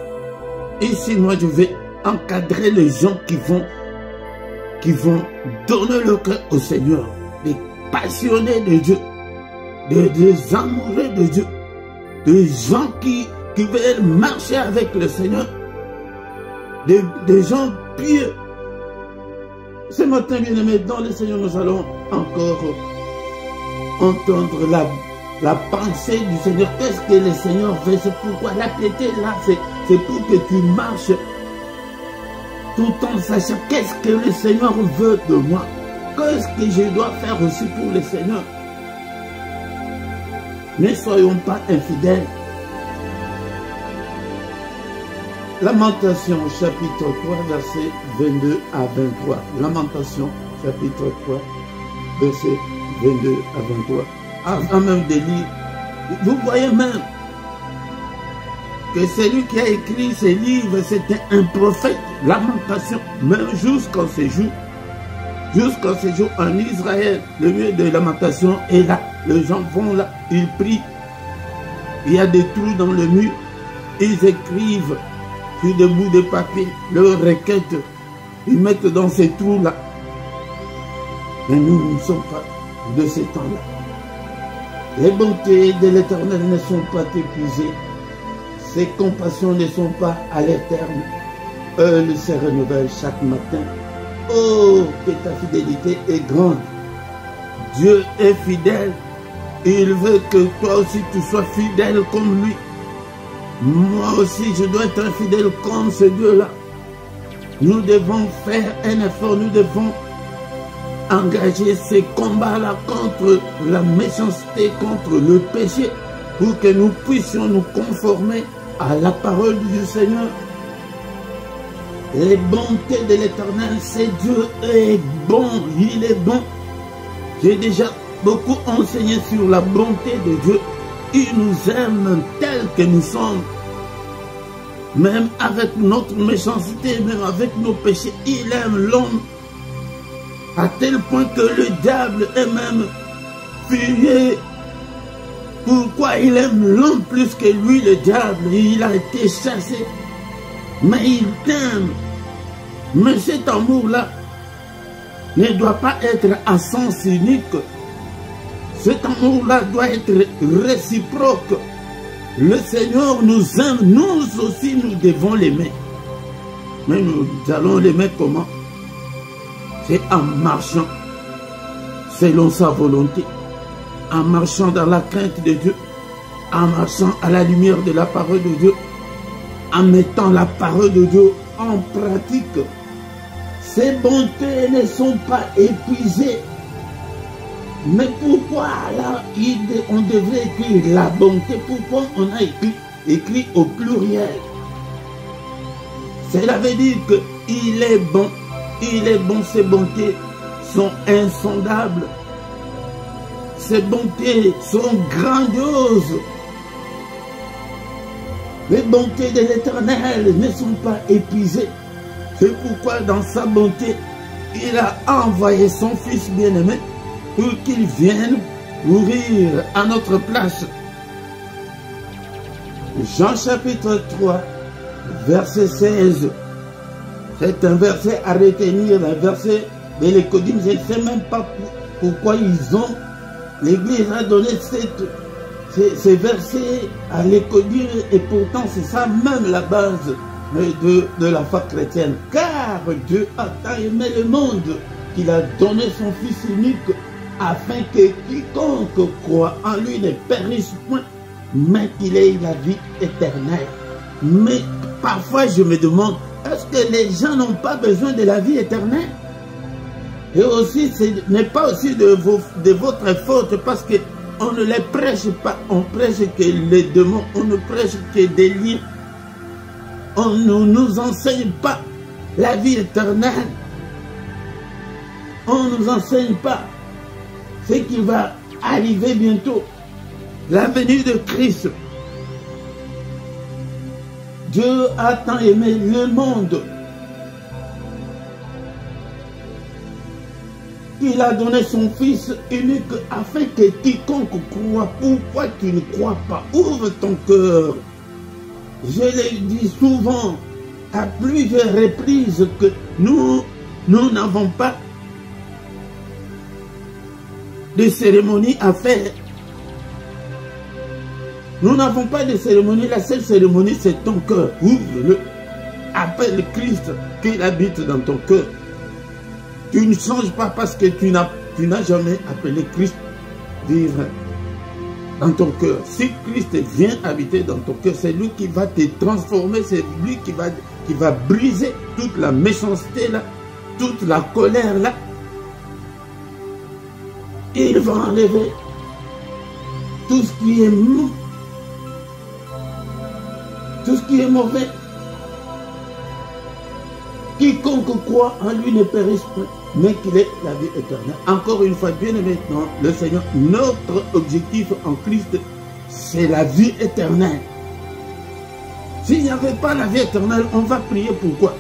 Ici, moi, je vais encadrer les gens qui vont donner le cœur au Seigneur, des passionnés de Dieu, des amoureux de Dieu, des gens qui veulent marcher avec le Seigneur, des gens pieux. Ce matin, bien-aimés, dans le Seigneur, nous allons encore entendre la pensée du Seigneur. Qu'est-ce que le Seigneur veut? C'est pourquoi la piété là, c'est pour que tu marches tout en sachant qu'est-ce que le Seigneur veut de moi. Qu'est-ce que je dois faire aussi pour le Seigneur? Ne soyons pas infidèles. Lamentation chapitre 3 verset 22 à 23. Lamentation chapitre 3 verset 22 à 23. Avant même de lire, vous voyez même que celui qui a écrit ces livres, c'était un prophète. Lamentation, même jusqu'en ce jour. Jusqu'en ce jour en Israël, le lieu de lamentation est là. Les gens vont là, ils prient. Il y a des trous dans le mur. Ils écrivent sur des bouts de papier leurs requêtes. Ils mettent dans ces trous-là. Mais nous ne sommes pas de ces temps-là. Les bontés de l'Éternel ne sont pas épuisées. Ses compassions ne sont pas à l'éternel. Elles se renouvellent chaque matin. Oh, que ta fidélité est grande. Dieu est fidèle. Il veut que toi aussi tu sois fidèle comme lui. Moi aussi je dois être fidèle comme ce Dieu-là. Nous devons faire un effort. Nous devons engager ces combats-là contre la méchanceté, contre le péché, pour que nous puissions nous conformer à la parole du Seigneur. Les bontés de l'Éternel, c'est Dieu est bon, il est bon. J'ai déjà beaucoup enseigné sur la bonté de Dieu. Il nous aime tel que nous sommes. Même avec notre méchanceté, même avec nos péchés, il aime l'homme. À tel point que le diable est même furieux. Pourquoi il aime l'homme plus que lui, le diable? Il a été chassé. Mais il t'aime. Mais cet amour-là ne doit pas être à sens unique. Cet amour-là doit être réciproque. Le Seigneur nous aime, nous aussi nous devons l'aimer. Mais nous allons l'aimer comment? C'est en marchant selon sa volonté, en marchant dans la crainte de Dieu, en marchant à la lumière de la parole de Dieu, en mettant la parole de Dieu en pratique. Ces bontés ne sont pas épuisées. Mais pourquoi là, on devrait écrire la bonté? Pourquoi on a écrit au pluriel? Cela veut dire que Il est bon, ses bontés sont insondables. Ses bontés sont grandioses. Les bontés de l'Éternel ne sont pas épuisées. C'est pourquoi dans sa bonté, il a envoyé son Fils bien-aimé pour qu'il vienne mourir à notre place. Jean chapitre 3, verset 16. C'est un verset à retenir, un verset de l'Écodim. Je ne sais même pas pourquoi l'Église a donné ces versets à l'Écodim, et pourtant c'est ça même la base de la foi chrétienne. Car Dieu a tant aimé le monde qu'il a donné son Fils unique, afin que quiconque croit en lui ne périsse point, mais qu'il ait la vie éternelle. Mais parfois je me demande, est-ce que les gens n'ont pas besoin de la vie éternelle? Et aussi, ce n'est pas aussi de votre faute, parce qu'on ne les prêche pas, on prêche que les démons, on ne prêche que des livres. On ne nous enseigne pas la vie éternelle. On ne nous enseigne pas ce qui va arriver bientôt, la venue de Christ. Dieu a tant aimé le monde qu'il a donné son Fils unique afin que quiconque croit. Pourquoi tu ne crois pas? Ouvre ton cœur. Je l'ai dit souvent à plusieurs reprises que nous n'avons pas de cérémonie à faire. Nous n'avons pas de cérémonie. La seule cérémonie, c'est ton cœur. Ouvre-le. Appelle Christ qu'il habite dans ton cœur. Tu ne changes pas parce que tu n'as jamais appelé Christ vivre dans ton cœur. Si Christ vient habiter dans ton cœur, c'est lui qui va te transformer, c'est lui qui va briser toute la méchanceté là, toute la colère là. Il va enlever tout ce qui est mou, tout ce qui est mauvais. Quiconque croit en lui ne périsse point, mais qu'il ait la vie éternelle. Encore une fois, bien aimé, le Seigneur, notre objectif en Christ, c'est la vie éternelle. S'il n'y avait pas la vie éternelle, on va prier pourquoi?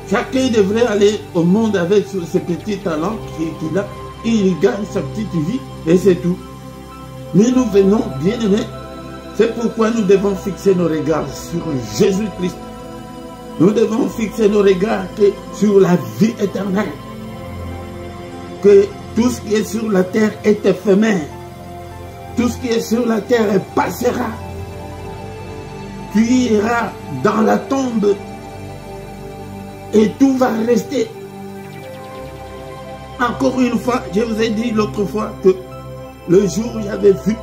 Chacun devrait aller au monde avec ses petits talents qu'il a, il gagne sa petite vie et c'est tout. Mais nous venons, bien aimés, c'est pourquoi nous devons fixer nos regards sur Jésus-Christ. Nous devons fixer nos regards sur la vie éternelle. Que tout ce qui est sur la terre est éphémère. Tout ce qui est sur la terre passera. Tu iras dans la tombe et tout va rester. Encore une fois, je vous ai dit l'autre fois que le jour où j'avais vu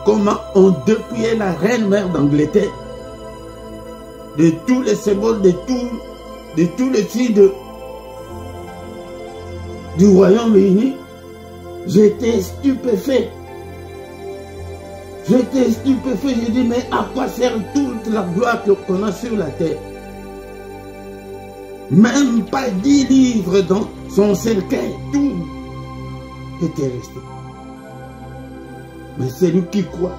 comment on dépouillait la reine-mère d'Angleterre de tous les symboles, de tous les signes du Royaume-Uni, j'étais stupéfait. J'étais stupéfait, j'ai dit, mais à quoi sert toute la gloire qu'on a sur la terre? Même pas 10 livres dans son cercueil, tout était resté. Mais celui qui croit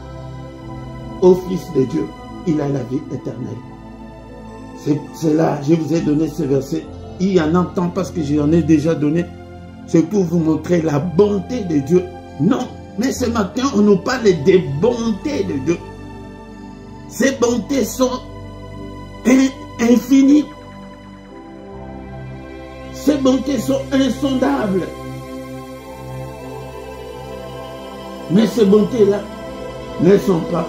au Fils de Dieu, il a la vie éternelle. C'est là, je vous ai donné ce verset. Il y en a tant parce que j'en ai déjà donné. C'est pour vous montrer la bonté de Dieu. Non, mais ce matin, on nous parle des bontés de Dieu. Ces bontés sont infinies. Ces bontés sont insondables. Mais ces bontés-là ne sont pas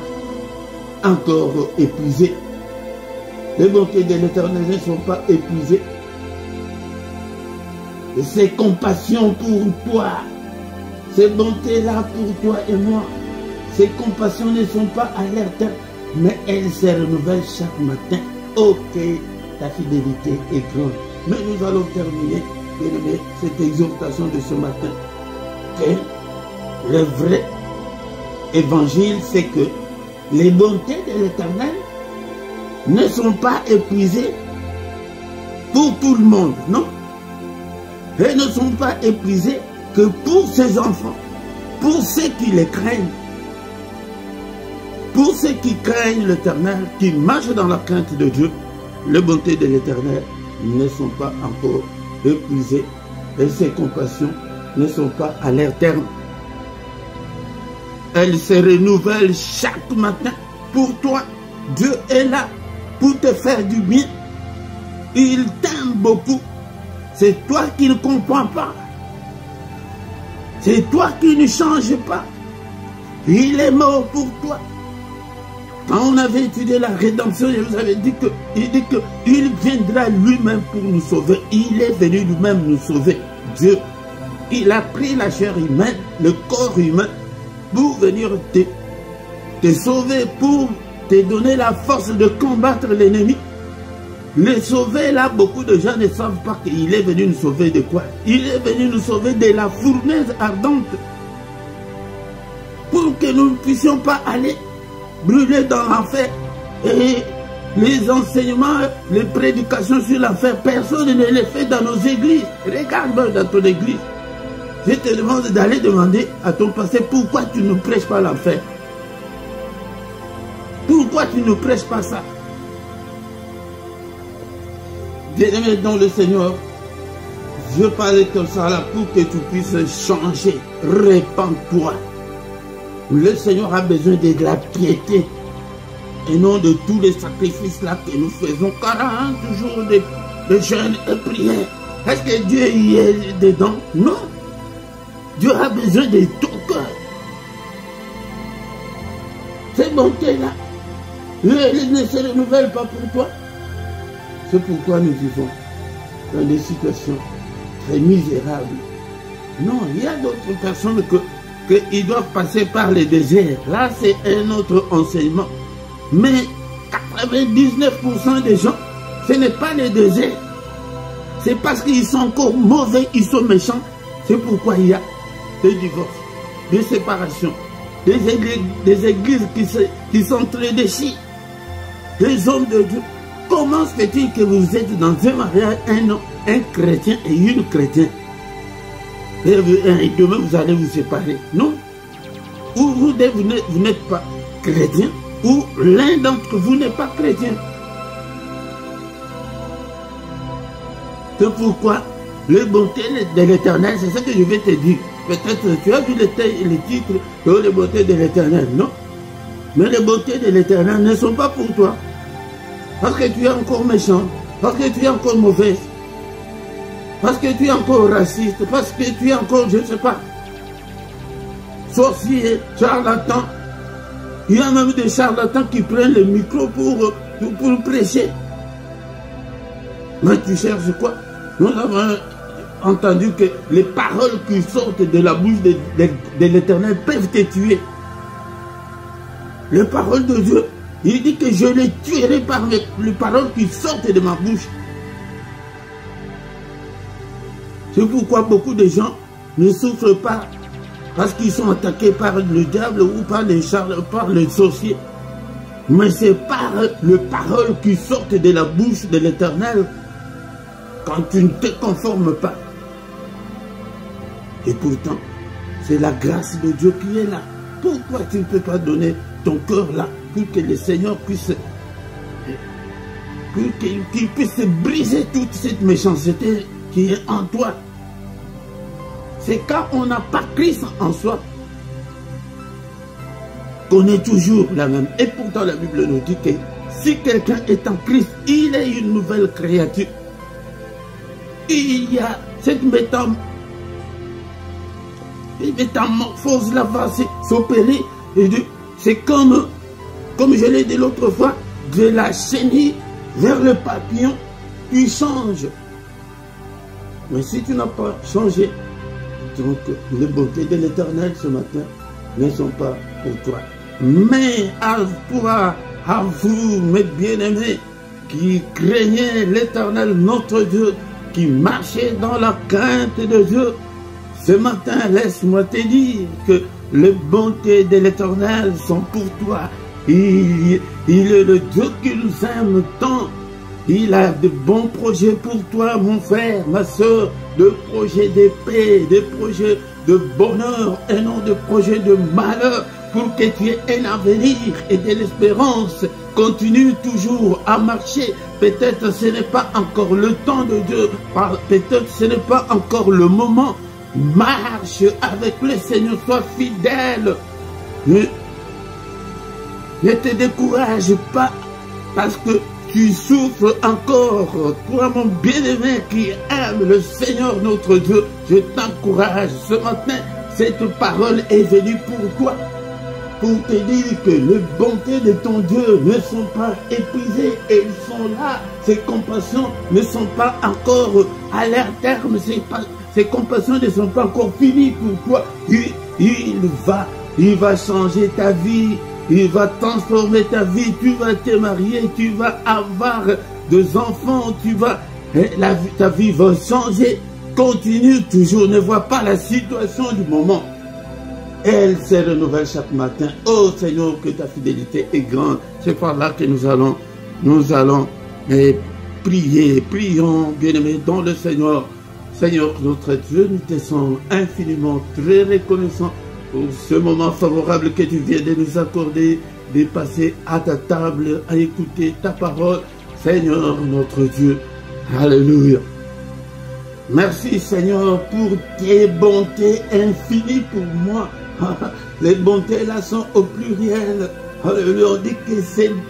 encore épuisées. Les bontés de l'Éternel ne sont pas épuisées. Et ses compassions pour toi, ces bontés-là pour toi et moi, ces compassions ne sont pas à l'air, mais elles se renouvellent chaque matin. Ok, ta fidélité est grande. Mais nous allons terminer, bien aimé, cette exhortation de ce matin. Que le vrai évangile, c'est que les bontés de l'Éternel ne sont pas épuisées pour tout le monde, non. Elles ne sont pas épuisées que pour ses enfants, pour ceux qui les craignent. Pour ceux qui craignent l'Éternel, qui marchent dans la crainte de Dieu, les bontés de l'Éternel ne sont pas encore épuisées et ses compassions ne sont pas à leur terme. Elles se renouvellent chaque matin pour toi. Dieu est là pour te faire du bien. Il t'aime beaucoup. C'est toi qui ne comprends pas. C'est toi qui ne changes pas. Il est mort pour toi. Quand on avait étudié la rédemption, je vous avais dit qu'il viendra lui-même pour nous sauver. Il est venu lui-même nous sauver. Dieu, il a pris la chair humaine, le corps humain, pour venir te sauver, pour te donner la force de combattre l'ennemi. Le sauver, là, beaucoup de gens ne savent pas qu'il est venu nous sauver de quoi. Il est venu nous sauver de la fournaise ardente. Pour que nous ne puissions pas aller brûler dans l'enfer. Et les enseignements, les prédications sur l'enfer, personne ne les fait dans nos églises. Regarde dans ton église. Je te demande d'aller demander à ton pasteur pourquoi tu ne prêches pas l'enfer. Pourquoi tu ne prêches pas ça? Bien-aimé dans le Seigneur, je parle comme ça là pour que tu puisses changer. Répands-toi. Le Seigneur a besoin de la piété et non de tous les sacrifices là que nous faisons. 40 jours de jeûne et prière. Est-ce que Dieu y est dedans? Non. Dieu a besoin de ton cœur. Ces bontés-là, elles ne se renouvellent pas pour toi. C'est pourquoi nous vivons dans des situations très misérables. Non, il y a d'autres personnes qu'ils doivent passer par les déserts. Là, c'est un autre enseignement. Mais 99% des gens, ce n'est pas les déserts. C'est parce qu'ils sont encore mauvais, ils sont méchants. C'est pourquoi il y a des divorces, des séparations, des églises qui sont très déchies. Les hommes de Dieu. Comment se fait-il que vous êtes dans un mariage, un chrétien et une chrétienne? Et demain vous allez vous séparer. Non. Ou vous n'êtes pas chrétien, ou l'un d'entre vous n'est pas chrétien. C'est pourquoi les bontés de l'Éternel, c'est ce que je vais te dire. Peut-être tu as vu le titre de les bontés de l'Éternel, non? Mais les bontés de l'Éternel ne sont pas pour toi. Parce que tu es encore méchant, parce que tu es encore mauvaise, parce que tu es encore raciste, parce que tu es encore, je ne sais pas, sorcier, charlatan. Il y a même des charlatans qui prennent le micro pour prêcher. Mais tu cherches quoi? Nous avons entendu que les paroles qui sortent de la bouche de l'Éternel peuvent te tuer. Les paroles de Dieu, il dit que je les tuerai par les paroles qui sortent de ma bouche. C'est pourquoi beaucoup de gens ne souffrent pas parce qu'ils sont attaqués par le diable ou par les sorciers. Mais c'est par les paroles qui sortent de la bouche de l'Éternel quand tu ne te conformes pas. Et pourtant, c'est la grâce de Dieu qui est là. Pourquoi tu ne peux pas donner ton cœur là pour que le Seigneur puisse qu'il puisse briser toute cette méchanceté qui est en toi? C'est quand on n'a pas Christ en soi qu'on est toujours la même. Et pourtant la Bible nous dit que si quelqu'un est en Christ, il est une nouvelle créature. Il y a cette métamorphose là va s'opérer. C'est comme je l'ai dit l'autre fois, de la chenille vers le papillon, tu changes. Mais si tu n'as pas changé, donc les bontés de l'Éternel ce matin ne sont pas pour toi. Mais à toi, à vous, mes bien-aimés, qui craignez l'Éternel notre Dieu, qui marchez dans la crainte de Dieu, ce matin, laisse-moi te dire que les bontés de l'Éternel sont pour toi. Il est le Dieu qui nous aime tant Il a de bons projets pour toi, mon frère, ma soeur, de projets de paix, de projets de bonheur et non de projets de malheur, pour que tu aies un avenir et de l'espérance. Continue toujours à marcher. Peut-être ce n'est pas encore le temps de Dieu, peut-être ce n'est pas encore le moment. Marche avec le Seigneur, sois fidèle. Ne te décourage pas parce que tu souffres encore. Toi, mon bien-aimé qui aime le Seigneur notre Dieu, je t'encourage. Ce matin, cette parole est venue pour toi, pour te dire que les bontés de ton Dieu ne sont pas épuisées, elles sont là. Ses compassions ne sont pas encore à leur terme, ses compassions ne sont pas encore finies pour toi. Il va changer ta vie. Il va transformer ta vie, tu vas te marier, tu vas avoir des enfants, ta vie va changer. Continue toujours, ne vois pas la situation du moment. Elle se renouvelle chaque matin. Oh Seigneur, que ta fidélité est grande. C'est par là que nous allons prier. Prions, bien-aimés, dans le Seigneur. Seigneur, notre Dieu, nous te sommes infiniment très reconnaissants pour ce moment favorable que tu viens de nous accorder, de passer à ta table, à écouter ta parole. Seigneur, notre Dieu. Alléluia. Merci Seigneur pour tes bontés infinies pour moi. Les bontés là sont au pluriel. Alléluia. On dit que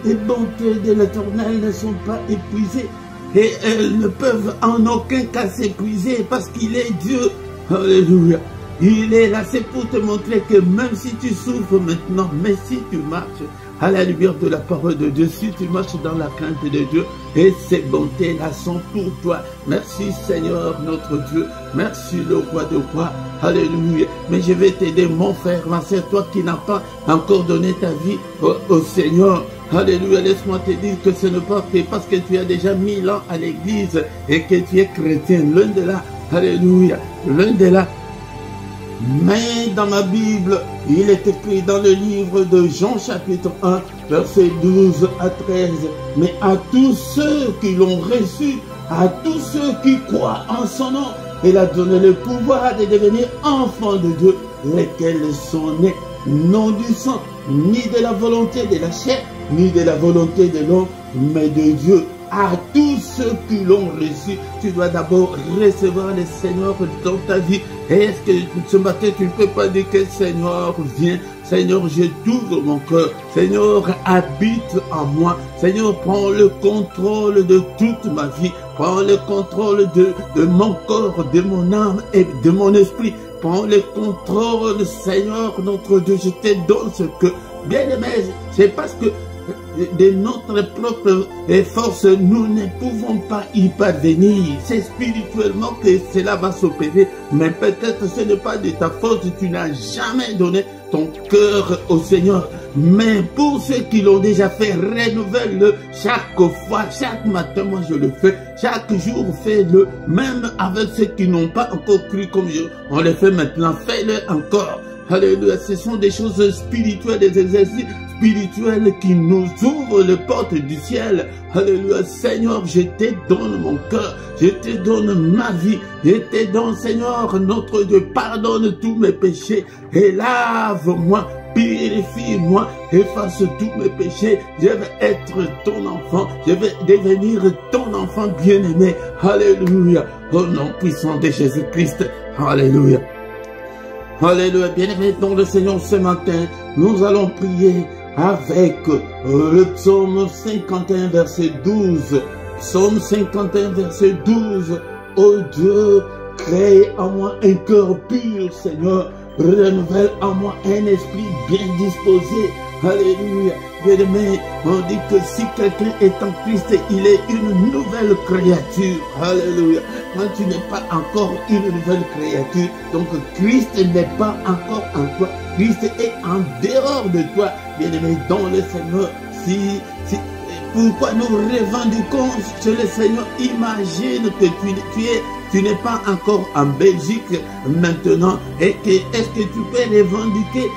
les bontés de l'Éternel ne sont pas épuisées. Et elles ne peuvent en aucun cas s'épuiser parce qu'il est Dieu. Alléluia. Il est là, c'est pour te montrer que même si tu souffres maintenant, mais si tu marches à la lumière de la parole de Dieu, si tu marches dans la crainte de Dieu, et ces bontés-là sont pour toi. Merci Seigneur notre Dieu, merci le roi de rois, alléluia. Mais je vais t'aider mon frère, ma soeur, toi qui n'as pas encore donné ta vie au Seigneur. Alléluia, laisse-moi te dire que ce n'est pas fait parce que tu as déjà 1000 ans à l'église et que tu es chrétien. L'un de là, alléluia, l'un de là. Mais dans ma Bible, il est écrit dans le livre de Jean chapitre 1, versets 12 à 13. Mais à tous ceux qui l'ont reçu, à tous ceux qui croient en son nom, il a donné le pouvoir de devenir enfants de Dieu, lesquels sont nés non du sang, ni de la volonté de la chair, ni de la volonté de l'homme, mais de Dieu. À tous ceux qui l'ont reçu, tu dois d'abord recevoir le Seigneur dans ta vie. Est-ce que ce matin, tu ne peux pas dire que Seigneur, viens, Seigneur, je t'ouvre mon cœur, Seigneur, habite en moi, Seigneur, prends le contrôle de toute ma vie, prends le contrôle de mon corps, de mon âme et de mon esprit, prends le contrôle, Seigneur, notre Dieu, je te donne ce que, bien aimé, c'est parce que de notre propre force, nous ne pouvons pas y parvenir. C'est spirituellement que cela va s'opérer, mais peut-être ce n'est pas de ta faute, tu n'as jamais donné ton cœur au Seigneur. Mais pour ceux qui l'ont déjà fait, renouvelle-le chaque fois, chaque matin, moi je le fais, chaque jour fais-le, même avec ceux qui n'ont pas encore cru comme on le fait maintenant, fais-le encore. Alléluia, ce sont des choses spirituelles, des exercices spirituels qui nous ouvrent les portes du ciel. Alléluia, Seigneur, je te donne mon cœur, je te donne ma vie, je te donne, Seigneur, notre Dieu, pardonne tous mes péchés et lave-moi, purifie-moi, efface tous mes péchés. Je vais être ton enfant, je vais devenir ton enfant bien-aimé. Alléluia, au nom puissant de Jésus-Christ. Alléluia. Alléluia, bien-aimé dans le Seigneur, ce matin, nous allons prier avec le psaume 51, verset 12. Psaume 51, verset 12. Oh Dieu, crée en moi un cœur pur, Seigneur. Renouvelle en moi un esprit bien disposé. Alléluia. Bien-aimé, on dit que si quelqu'un est en Christ, il est une nouvelle créature. Alléluia. Quand tu n'es pas encore une nouvelle créature, donc Christ n'est pas encore en toi. Christ est en dehors de toi. Bien-aimé, dans le Seigneur, pourquoi nous revendiquons chez le Seigneur? Imagine que tu es tu n'es pas encore en Belgique maintenant, et est-ce que tu peux revendiquer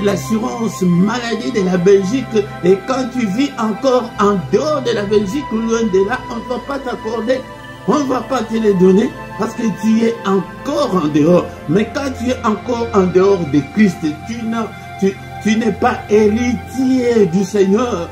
l'assurance maladie de la Belgique, et quand tu vis encore en dehors de la Belgique, loin de là, on ne va pas t'accorder, on ne va pas te les donner, parce que tu es encore en dehors. Mais quand tu es encore en dehors de Christ, tu n'es pas héritier du Seigneur,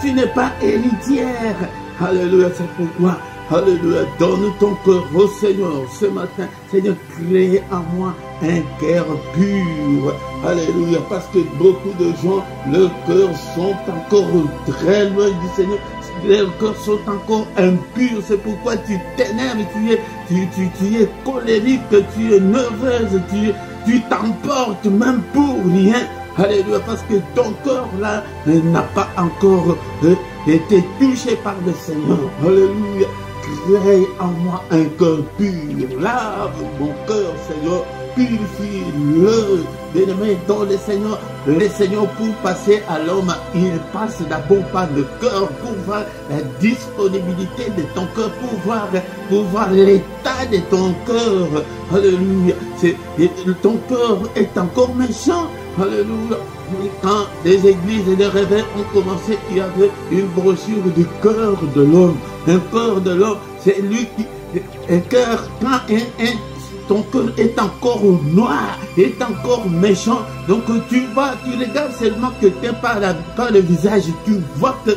tu n'es pas héritière. Alléluia, c'est pourquoi, alléluia, donne ton cœur au Seigneur ce matin. Seigneur, crée en moi un cœur pur. Alléluia, parce que beaucoup de gens, leurs cœurs sont encore très loin du Seigneur. Leurs cœurs sont encore impurs. C'est pourquoi tu t'énerves, tu es colérique, tu es nerveuse, tu t'emportes même pour rien. Alléluia, parce que ton cœur là n'a pas encore été touché par le Seigneur. Alléluia, crée en moi un cœur pur. Lave mon cœur, Seigneur. Purifie-le, bien-aimé, dans le Seigneur, pour passer à l'homme, il passe d'abord par le cœur, pour voir la disponibilité de ton cœur, pour voir l'état de ton cœur. Alléluia, ton cœur est encore méchant. Alléluia. Quand les églises et les réveils ont commencé, il y avait une brochure du cœur de l'homme. Un cœur de l'homme, c'est lui qui... Un cœur, quand ton cœur est encore noir, est encore méchant. Donc tu regardes seulement que tu n'es pas le visage, tu vois que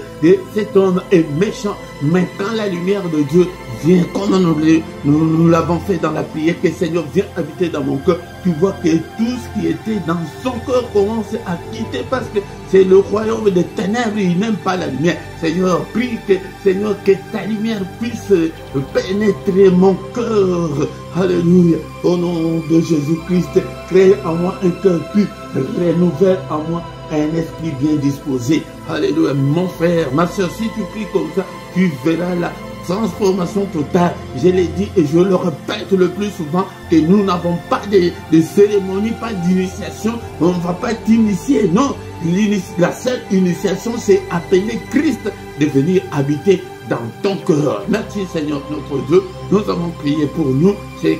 cet homme est méchant. Mais quand la lumière de Dieu vient, comme nous l'avons fait dans la prière, que le Seigneur vient habiter dans mon cœur, tu vois que tout ce qui était dans son cœur commence à quitter, parce que c'est le royaume des ténèbres, il n'aime pas la lumière. Seigneur, prie que, Seigneur, que ta lumière puisse pénétrer mon cœur. Alléluia. Au nom de Jésus-Christ, crée en moi un cœur pur, renouvelle en moi un esprit bien disposé. Alléluia. Mon frère, ma soeur, si tu pries comme ça, tu verras la transformation totale. Je l'ai dit et je le répète le plus souvent, que nous n'avons pas de cérémonie, pas d'initiation. On ne va pas t'initier, non. La seule initiation, c'est appeler Christ de venir habiter dans ton cœur. Merci Seigneur notre Dieu. Nous avons prié pour nous. C'est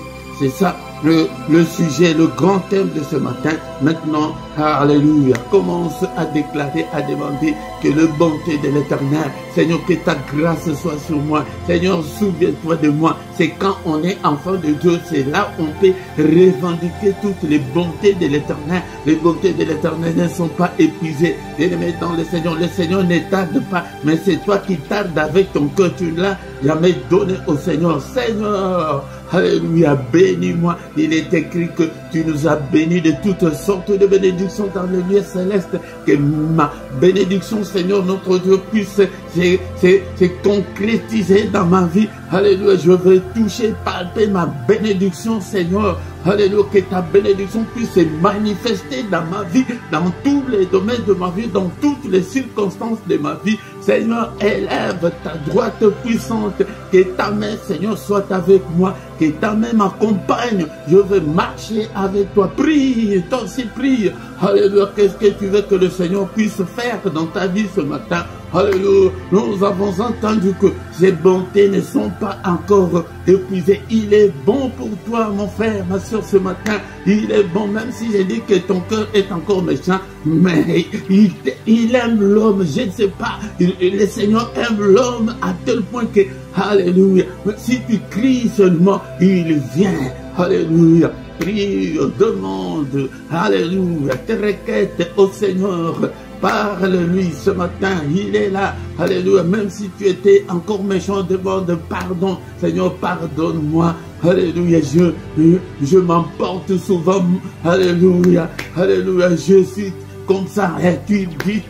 ça le sujet, le grand thème de ce matin. Maintenant, alléluia, commence à déclarer, à demander que la bonté de l'Éternel, Seigneur, que ta grâce soit sur moi. Seigneur, souviens-toi de moi. C'est quand on est enfant de Dieu, c'est là où on peut revendiquer toutes les bontés de l'Éternel. Les bontés de l'Éternel ne sont pas épuisées. Bien-aimé dans le Seigneur ne tarde pas, mais c'est toi qui tardes avec ton cœur. Tu l'as jamais donné au Seigneur. Seigneur, alléluia, bénis-moi. Il est écrit que tu nous as bénis de toutes sortes de bénédictions dans le lieu céleste. Que ma bénédiction, Seigneur, notre Dieu, puisse se concrétiser dans ma vie. Alléluia, je veux toucher, palper ma bénédiction, Seigneur. Alléluia, que ta bénédiction puisse se manifester dans ma vie, dans tous les domaines de ma vie, dans toutes les circonstances de ma vie. Seigneur, élève ta droite puissante, que ta main, Seigneur, soit avec moi, que ta main m'accompagne. Je veux marcher avec toi. Prie, toi aussi prie. Alléluia, qu'est-ce que tu veux que le Seigneur puisse faire dans ta vie ce matin? Alléluia, nous avons entendu que ces bontés ne sont pas encore épuisées. Il est bon pour toi, mon frère, ma soeur, ce matin. Il est bon, même si j'ai dit que ton cœur est encore méchant, mais il aime l'homme, je ne sais pas. Le Seigneur aime l'homme à tel point que, alléluia, si tu cries seulement, il vient. Alléluia. Prie, demande, alléluia, tes requêtes au Seigneur. Parle-lui ce matin, il est là. Alléluia, même si tu étais encore méchant, demande pardon. Seigneur, pardonne-moi. Alléluia, je m'emporte souvent. Alléluia, alléluia, je suis comme ça. Et tu dis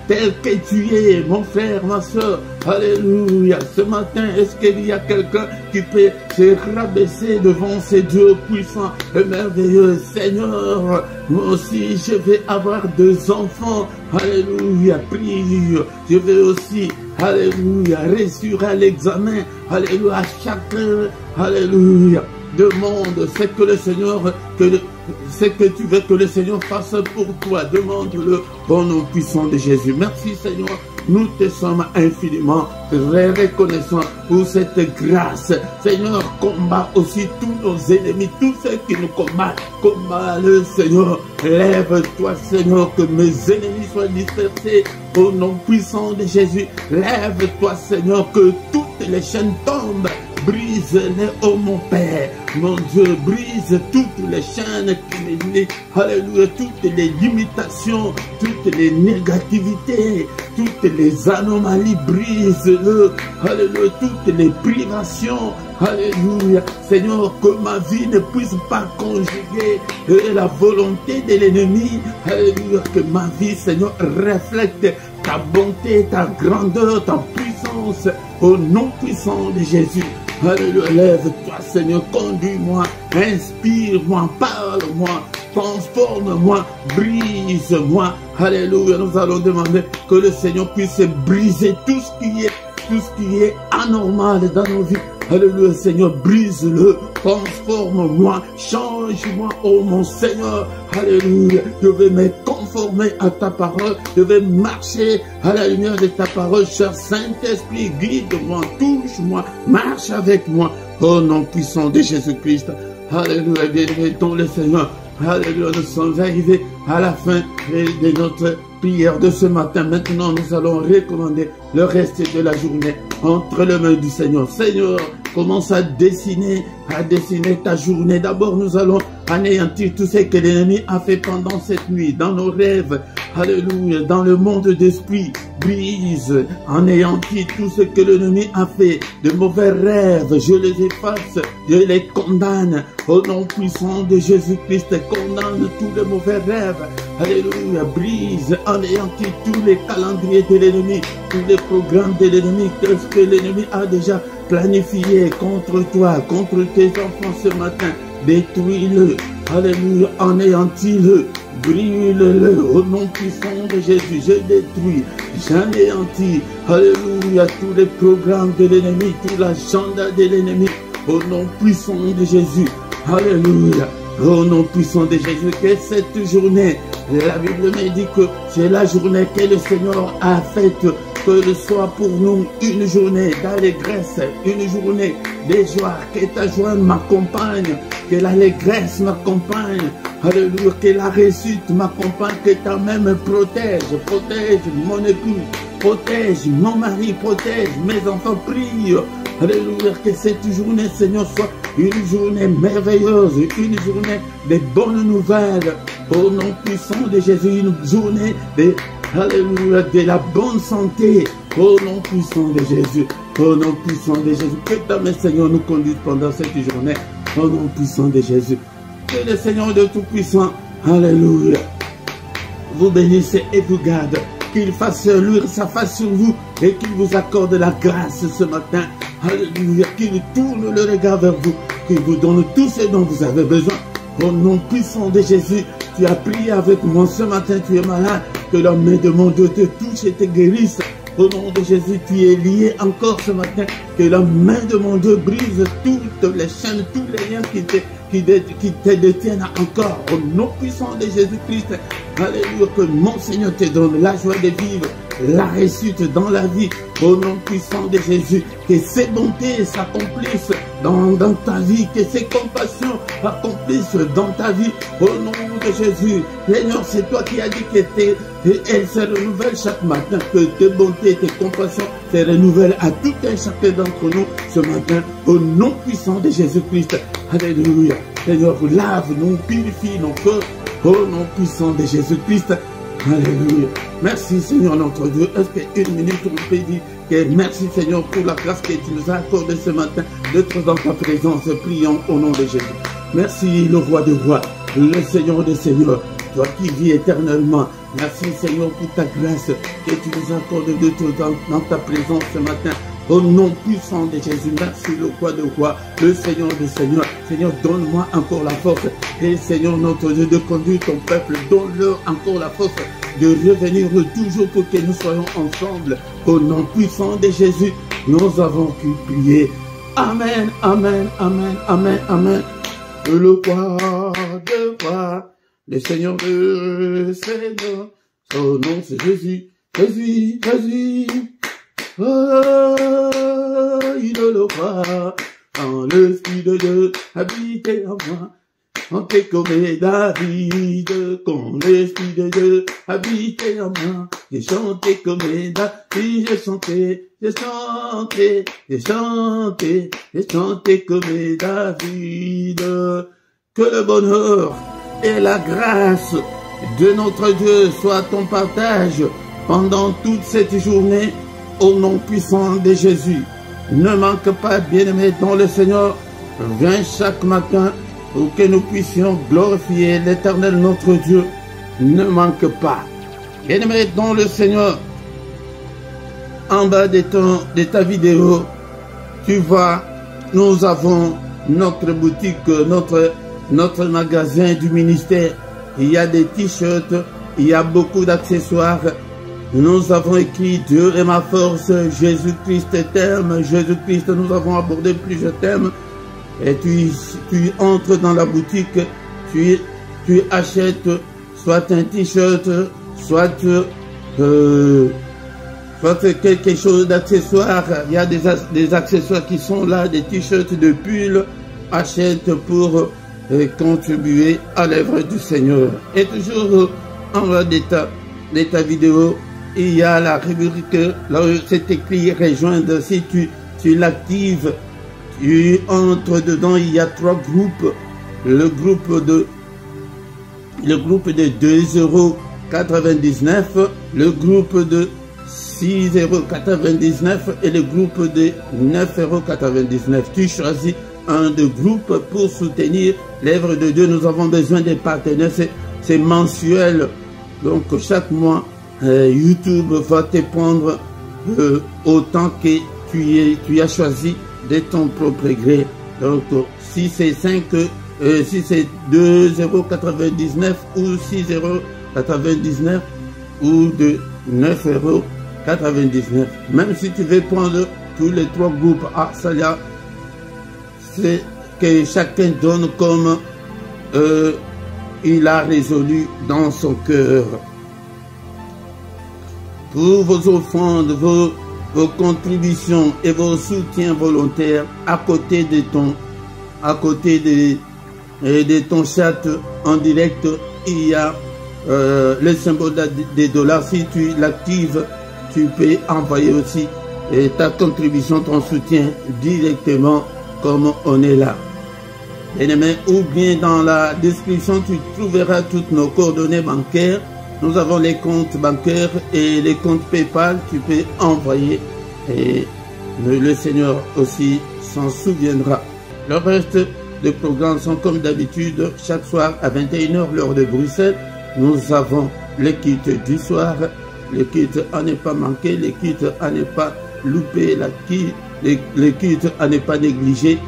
tel que tu es, mon frère, ma soeur. Alléluia. Ce matin, est-ce qu'il y a quelqu'un qui peut se rabaisser devant ces dieux puissants et merveilleux? Seigneur, moi aussi, je vais avoir 2 enfants. Alléluia. Prie. Je vais aussi, alléluia, réussir à l'examen. Alléluia. Chacun, alléluia, demande ce que le Seigneur, ce que tu veux que le Seigneur fasse pour toi. Demande-le au nom puissant de Jésus. Merci Seigneur Nous te sommes infiniment reconnaissants pour cette grâce. Seigneur, combat aussi tous nos ennemis, tous ceux qui nous combattent. Combat-le, Seigneur. Lève-toi, Seigneur, que mes ennemis soient dispersés au nom puissant de Jésus. Lève-toi, Seigneur, que toutes les chaînes tombent. Brise-les, oh mon Père, mon Dieu, brise toutes les chaînes qui me lient. Alléluia, toutes les limitations, toutes les négativités, toutes les anomalies, brise-le. Alléluia, toutes les privations. Alléluia, Seigneur, que ma vie ne puisse pas conjuguer la volonté de l'ennemi. Alléluia, que ma vie, Seigneur, reflète ta bonté, ta grandeur, ta puissance, au nom puissant de Jésus. Alléluia, lève-toi, Seigneur, conduis-moi, inspire-moi, parle-moi, transforme-moi, brise-moi. Alléluia, nous allons demander que le Seigneur puisse briser tout ce qui est anormal dans nos vies. Alléluia, Seigneur, brise-le, transforme-moi, change-moi, oh mon Seigneur. Alléluia, je vais me conformer à ta parole, je vais marcher à la lumière de ta parole. Cher Saint-Esprit, guide-moi, touche-moi, marche avec moi, au nom puissant de Jésus-Christ. Alléluia, bien-aimé dans le Seigneur. Alléluia, nous sommes arrivés à la fin de notre prière de ce matin. Maintenant, nous allons recommander le reste de la journée entre les mains du Seigneur. Seigneur, commence à dessiner ta journée. D'abord, nous allons anéantir tout ce que l'ennemi a fait pendant cette nuit, dans nos rêves. Alléluia, dans le monde d'esprit, brise, anéantis tout ce que l'ennemi a fait, de mauvais rêves, je les efface, je les condamne, au nom puissant de Jésus-Christ, condamne tous les mauvais rêves. Alléluia, brise, anéantis tous les calendriers de l'ennemi, tous les programmes de l'ennemi, tout ce que l'ennemi a déjà planifié contre toi, contre tes enfants ce matin. Détruis-le, alléluia, anéantis-le, brûle-le, au nom puissant de Jésus, je détruis, j'anéantis, alléluia, tous les programmes de l'ennemi, tout l'agenda de l'ennemi, au nom puissant de Jésus, alléluia, au nom puissant de Jésus, que cette journée, la Bible me dit que c'est la journée que le Seigneur a faite, que ce soit pour nous une journée d'allégresse, une journée de joie, que ta joie m'accompagne, que l'allégresse m'accompagne, alléluia, que la réussite m'accompagne, que ta main me protège, protège mon époux, protège mon mari, protège mes enfants, prie, alléluia, que cette journée, Seigneur, soit une journée merveilleuse, une journée de bonnes nouvelles, au nom puissant de Jésus, une journée de, alléluia, de la bonne santé, au nom puissant de Jésus, au nom puissant de Jésus, que ta main, Seigneur, nous conduise pendant cette journée, au nom puissant de Jésus, que le Seigneur de Tout-Puissant, alléluia, vous bénisse et vous garde, qu'il fasse luire sa face sur vous et qu'il vous accorde la grâce ce matin, alléluia, qu'il tourne le regard vers vous, qu'il vous donne tout ce dont vous avez besoin, au nom puissant de Jésus. Tu as prié avec moi ce matin, tu es malade, que la main de mon Dieu te touche et te guérisse. Au nom de Jésus, tu es lié encore ce matin, que la main de mon Dieu brise toutes les chaînes, tous les liens qui te détiennent encore. Au nom puissant de Jésus-Christ, alléluia, que mon Seigneur te donne la joie de vivre, la réussite dans la vie, au nom puissant de Jésus, que ses bontés s'accomplissent dans ta vie, que ses compassions accomplissent dans ta vie, au nom de Jésus. Seigneur, c'est toi qui as dit qu'elle se renouvelle chaque matin, que tes bontés et tes compassions se renouvellent à tout un chacun d'entre nous ce matin, au nom puissant de Jésus-Christ. Alléluia. Seigneur, lave-nous, purifie nos cœurs, au nom puissant de Jésus-Christ. Alléluia. Merci Seigneur notre Dieu. Est-ce qu'une minute on peut dire que merci Seigneur pour la grâce que tu nous as accordée ce matin d'être dans ta présence. Prions au nom de Jésus. Merci le roi des rois, le Seigneur des seigneurs, toi qui vis éternellement. Merci Seigneur pour ta grâce que tu nous accordes d'être dans ta présence ce matin. Au nom puissant de Jésus, merci le roi de roi, le Seigneur des seigneurs. Seigneur, donne-moi encore la force. Et Seigneur notre Dieu, de conduire ton peuple, donne-leur encore la force de revenir toujours pour que nous soyons ensemble. Au nom puissant de Jésus, nous avons pu prier. Amen, amen, amen, amen, amen. Le roi de roi, le Seigneur de seigneurs, son nom c'est Jésus. Jésus, Jésus, oh, il le croit, quand l'Esprit de Dieu habitait en moi. Chantez comme David, quand l'Esprit de Dieu habitait en moi. J'ai chanté comme David, j'ai chanté, j'ai chanté, j'ai chanté, j'ai chanté comme David. Que le bonheur et la grâce de notre Dieu soient ton partage pendant toute cette journée au nom puissant de Jésus. Ne manque pas, bien-aimé dans le Seigneur, viens chaque matin pour que nous puissions glorifier l'Éternel notre Dieu. Ne manque pas. Bien-aimé dans le Seigneur, en bas de ta vidéo, tu vois, nous avons notre boutique, notre magasin du ministère. Il y a des t-shirts, il y a beaucoup d'accessoires. Nous avons écrit Dieu est ma force, Jésus-Christ t'aime, Jésus-Christ, nous avons abordé plusieurs thèmes. Et tu entres dans la boutique, tu achètes soit un t-shirt, soit quelque chose d'accessoire. Il y a des accessoires qui sont là, des t-shirts, de pulls. Achète pour contribuer à l'œuvre du Seigneur. Et toujours en bas de ta vidéo, il y a la rubrique, là où c'est écrit rejoindre. Si tu l'actives, tu entres dedans, il y a 3 groupes. Le groupe de 2,99 €, le groupe de 6,99 € et le groupe de 9,99 €. Tu choisis un de groupe pour soutenir l'œuvre de Dieu. Nous avons besoin des partenaires, c'est mensuel. Donc chaque mois, YouTube va te prendre autant que tu as choisi de ton propre gré. Donc si c'est 2,99 € ou 6,99 € ou de 9,99 €. Même si tu veux prendre tous les 3 groupes, ça y a, c'est que chacun donne comme il a résolu dans son cœur. Pour vos offrandes, vos contributions et vos soutiens volontaires, à côté de ton chat en direct, il y a le symbole des dollars. Si tu l'actives, tu peux envoyer aussi ta contribution, ton soutien directement comme on est là. Bien-aimé, ou bien dans la description, tu trouveras toutes nos coordonnées bancaires. Nous avons les comptes bancaires et les comptes PayPal. Tu peux envoyer et le Seigneur aussi s'en souviendra. Le reste des programmes sont comme d'habitude chaque soir à 21 h l'heure de Bruxelles. Nous avons le kit du soir, le kit à ne pas manquer, le kit à ne pas louper, le kit à ne pas négliger.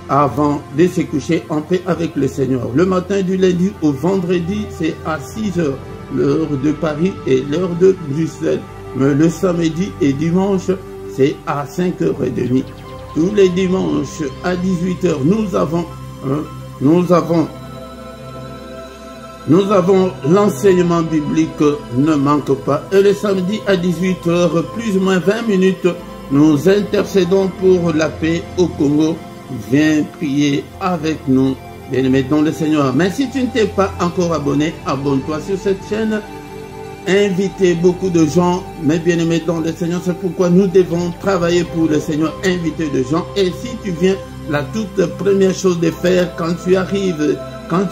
Avant de se coucher en paix avec le Seigneur. Le matin du lundi au vendredi, c'est à 6 h l'heure de Paris et l'heure de Bruxelles. Mais le samedi et dimanche, c'est à 5h30. Tous les dimanches à 18 h, nous avons l'enseignement biblique, ne manque pas. Et le samedi à 18 h, plus ou moins 20 minutes, nous intercédons pour la paix au Congo. Viens prier avec nous, bien-aimé dans le Seigneur. Mais si tu ne t'es pas encore abonné, abonne-toi sur cette chaîne. Invitez beaucoup de gens, mais bien-aimé dans le Seigneur, c'est pourquoi nous devons travailler pour le Seigneur, inviter des gens. Et si tu viens, la toute première chose de faire quand tu arrives, quand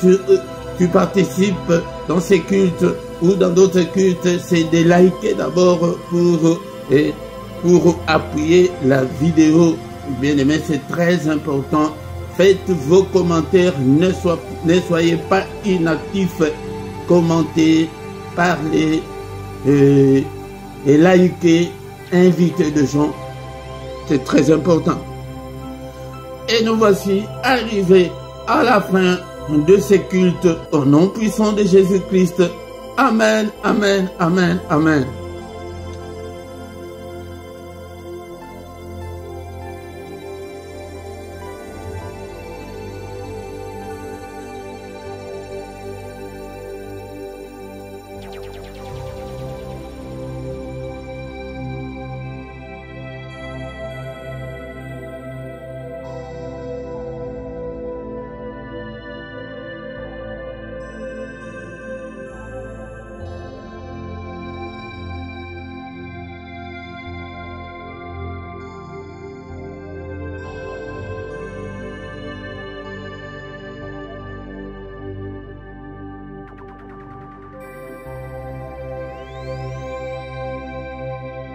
tu participes dans ces cultes ou dans d'autres cultes, c'est de liker d'abord pour appuyer la vidéo. Bien-aimé, c'est très important. Faites vos commentaires, ne soyez pas inactifs. Commentez, parlez et likez, invitez des gens. C'est très important. Et nous voici arrivés à la fin de ces cultes au nom puissant de Jésus-Christ. Amen, amen, amen, amen.